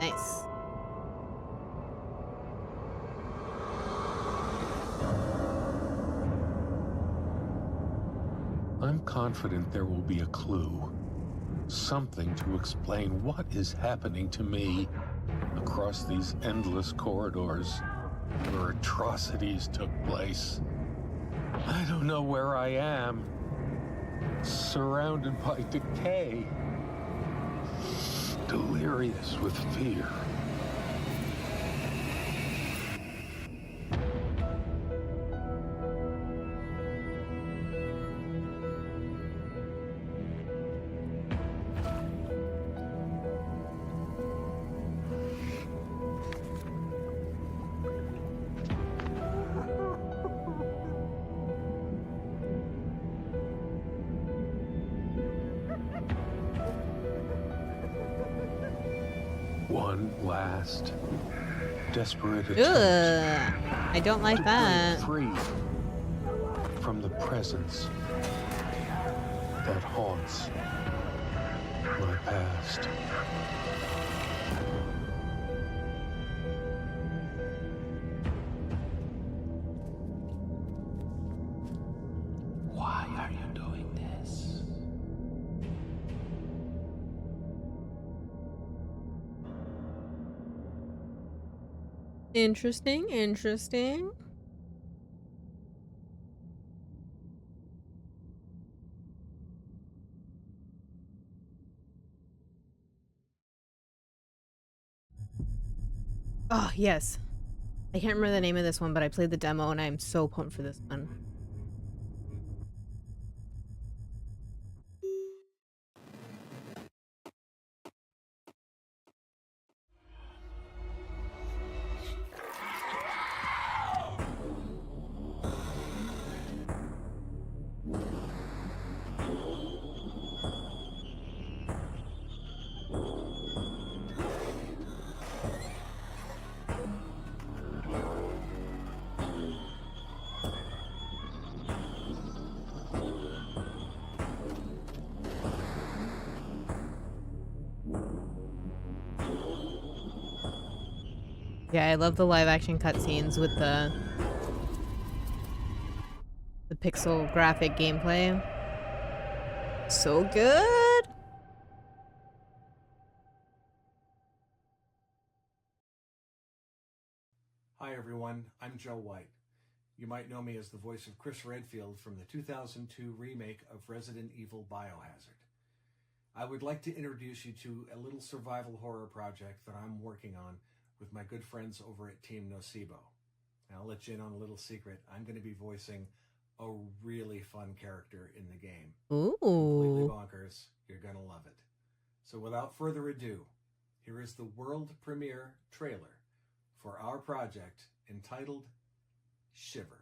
Nice. I'm confident there will be a clue. Something to explain what is happening to me across these endless corridors where atrocities took place. I don't know where I am. Surrounded by decay. Delirious with fear. One last desperate attempt. Ugh, I don't like to that. break free from the presence that haunts my past. Why are you doing this? Interesting, interesting. Oh, yes. I can't remember the name of this one, but I played the demo and I'm so pumped for this one. Yeah, I love the live action cutscenes with the pixel graphic gameplay. So good. Hi everyone, I'm Joe White. You might know me as the voice of Chris Redfield from the 2002 remake of Resident Evil Biohazard. I would like to introduce you to a little survival horror project that I'm working on with my good friends over at Team Nocebo. And I'll let you in on a little secret. I'm going to be voicing a really fun character in the game. Ooh. Completely bonkers. You're going to love it. So without further ado, here is the world premiere trailer for our project entitled Shiver.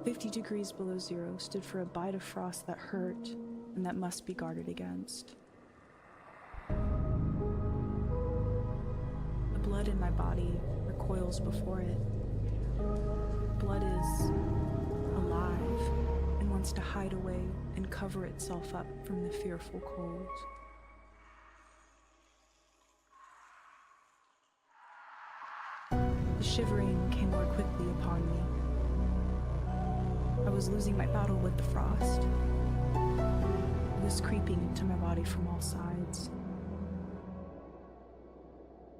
"50 degrees below zero" stood for a bite of frost that hurt and that must be guarded against. The blood in my body recoils before it. Blood is alive and wants to hide away and cover itself up from the fearful cold. The shivering came more quickly upon me. I was losing my battle with the frost. It was creeping into my body from all sides.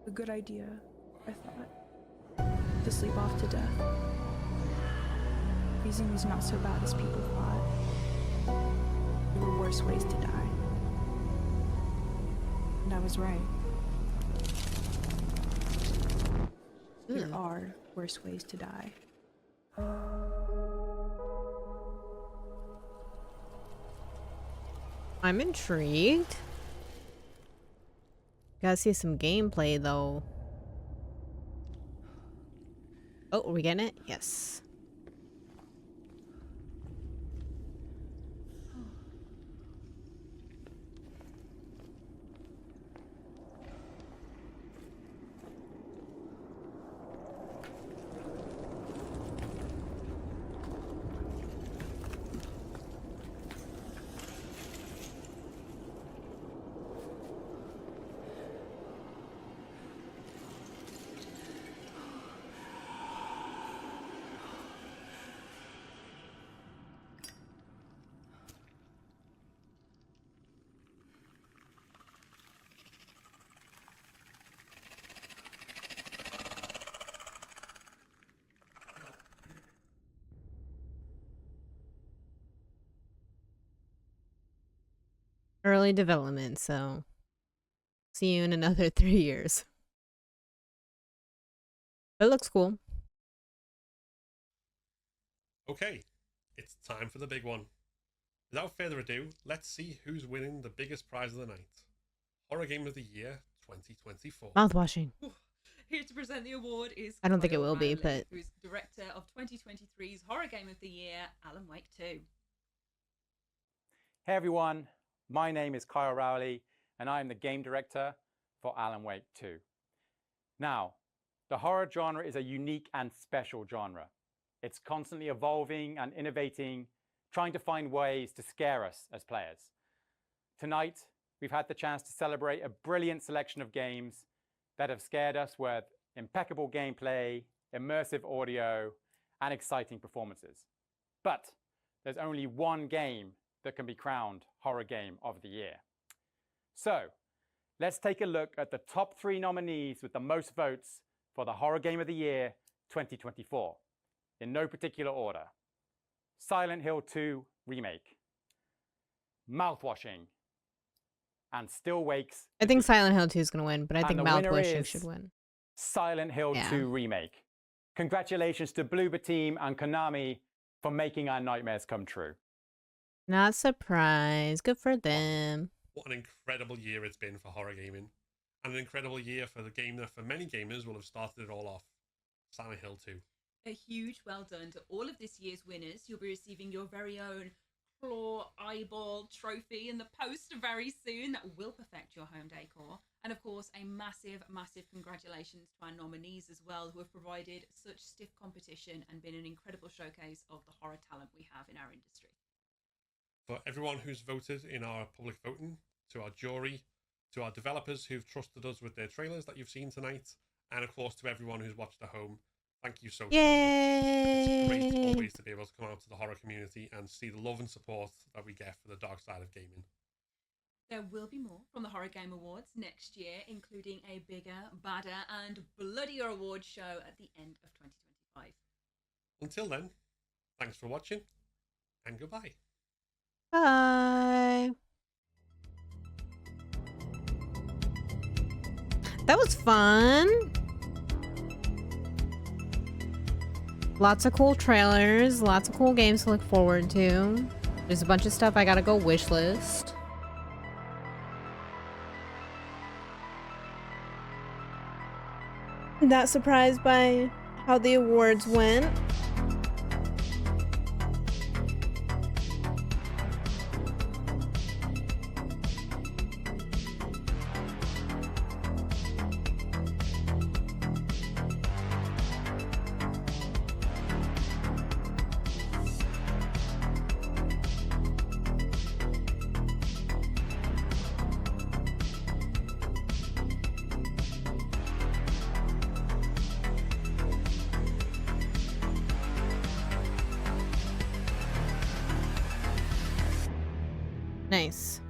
A good idea I thought. To sleep off to death. Freezing was not so bad as people thought. There were worse ways to die. And I was right. There are worse ways to die. I'm intrigued. Gotta see some gameplay though. Oh, are we getting it? Yes. Early development, so see you in another 3 years. It looks cool. Okay, it's time for the big one. Without further ado, let's see who's winning the biggest prize of the night. Horror Game of the Year 2024. Mouthwashing. Here to present the award is I don't think it Kyle will be, Rowley, but who's director of 2023's Horror Game of the Year, Alan Wake 2. Hey everyone, my name is Kyle Rowley and I am the game director for Alan Wake 2. Now, the horror genre is a unique and special genre. It's constantly evolving and innovating, trying to find ways to scare us as players. Tonight, we've had the chance to celebrate a brilliant selection of games that have scared us with impeccable gameplay, immersive audio, and exciting performances. But there's only one game that can be crowned Horror Game of the Year. So, let's take a look at the top 3 nominees with the most votes for the Horror Game of the Year 2024, in no particular order. Silent Hill 2 Remake, Mouthwashing, and Still Wakes. I think Silent Hill 2 is going to win, but I think And the winner Mouthwashing is should win. Silent Hill 2 Remake. Congratulations to Bloober Team and Konami for making our nightmares come true. Not surprised. Good for them. What an incredible year it's been for horror gaming. And an incredible year for the game that for many gamers will have started it all off. Silent Hill 2. A huge well done to all of this year's winners. You'll be receiving your very own claw eyeball trophy in the post very soon that will perfect your home decor. And of course, a massive, massive congratulations to our nominees as well, who have provided such stiff competition and been an incredible showcase of the horror talent we have in our industry. For everyone who's voted in our public voting, to our jury, to our developers who've trusted us with their trailers that you've seen tonight, and of course to everyone who's watched at home, thank you so much. It's great always to be able to come out to the horror community and see the love and support that we get for the dark side of gaming. There will be more from the Horror Game Awards next year, including a bigger, badder and bloodier awards show at the end of 2025. Until then, thanks for watching and goodbye. Bye. That was fun. Lots of cool trailers, lots of cool games to look forward to. There's a bunch of stuff I gotta go wishlist. Not surprised by how the awards went. Nice.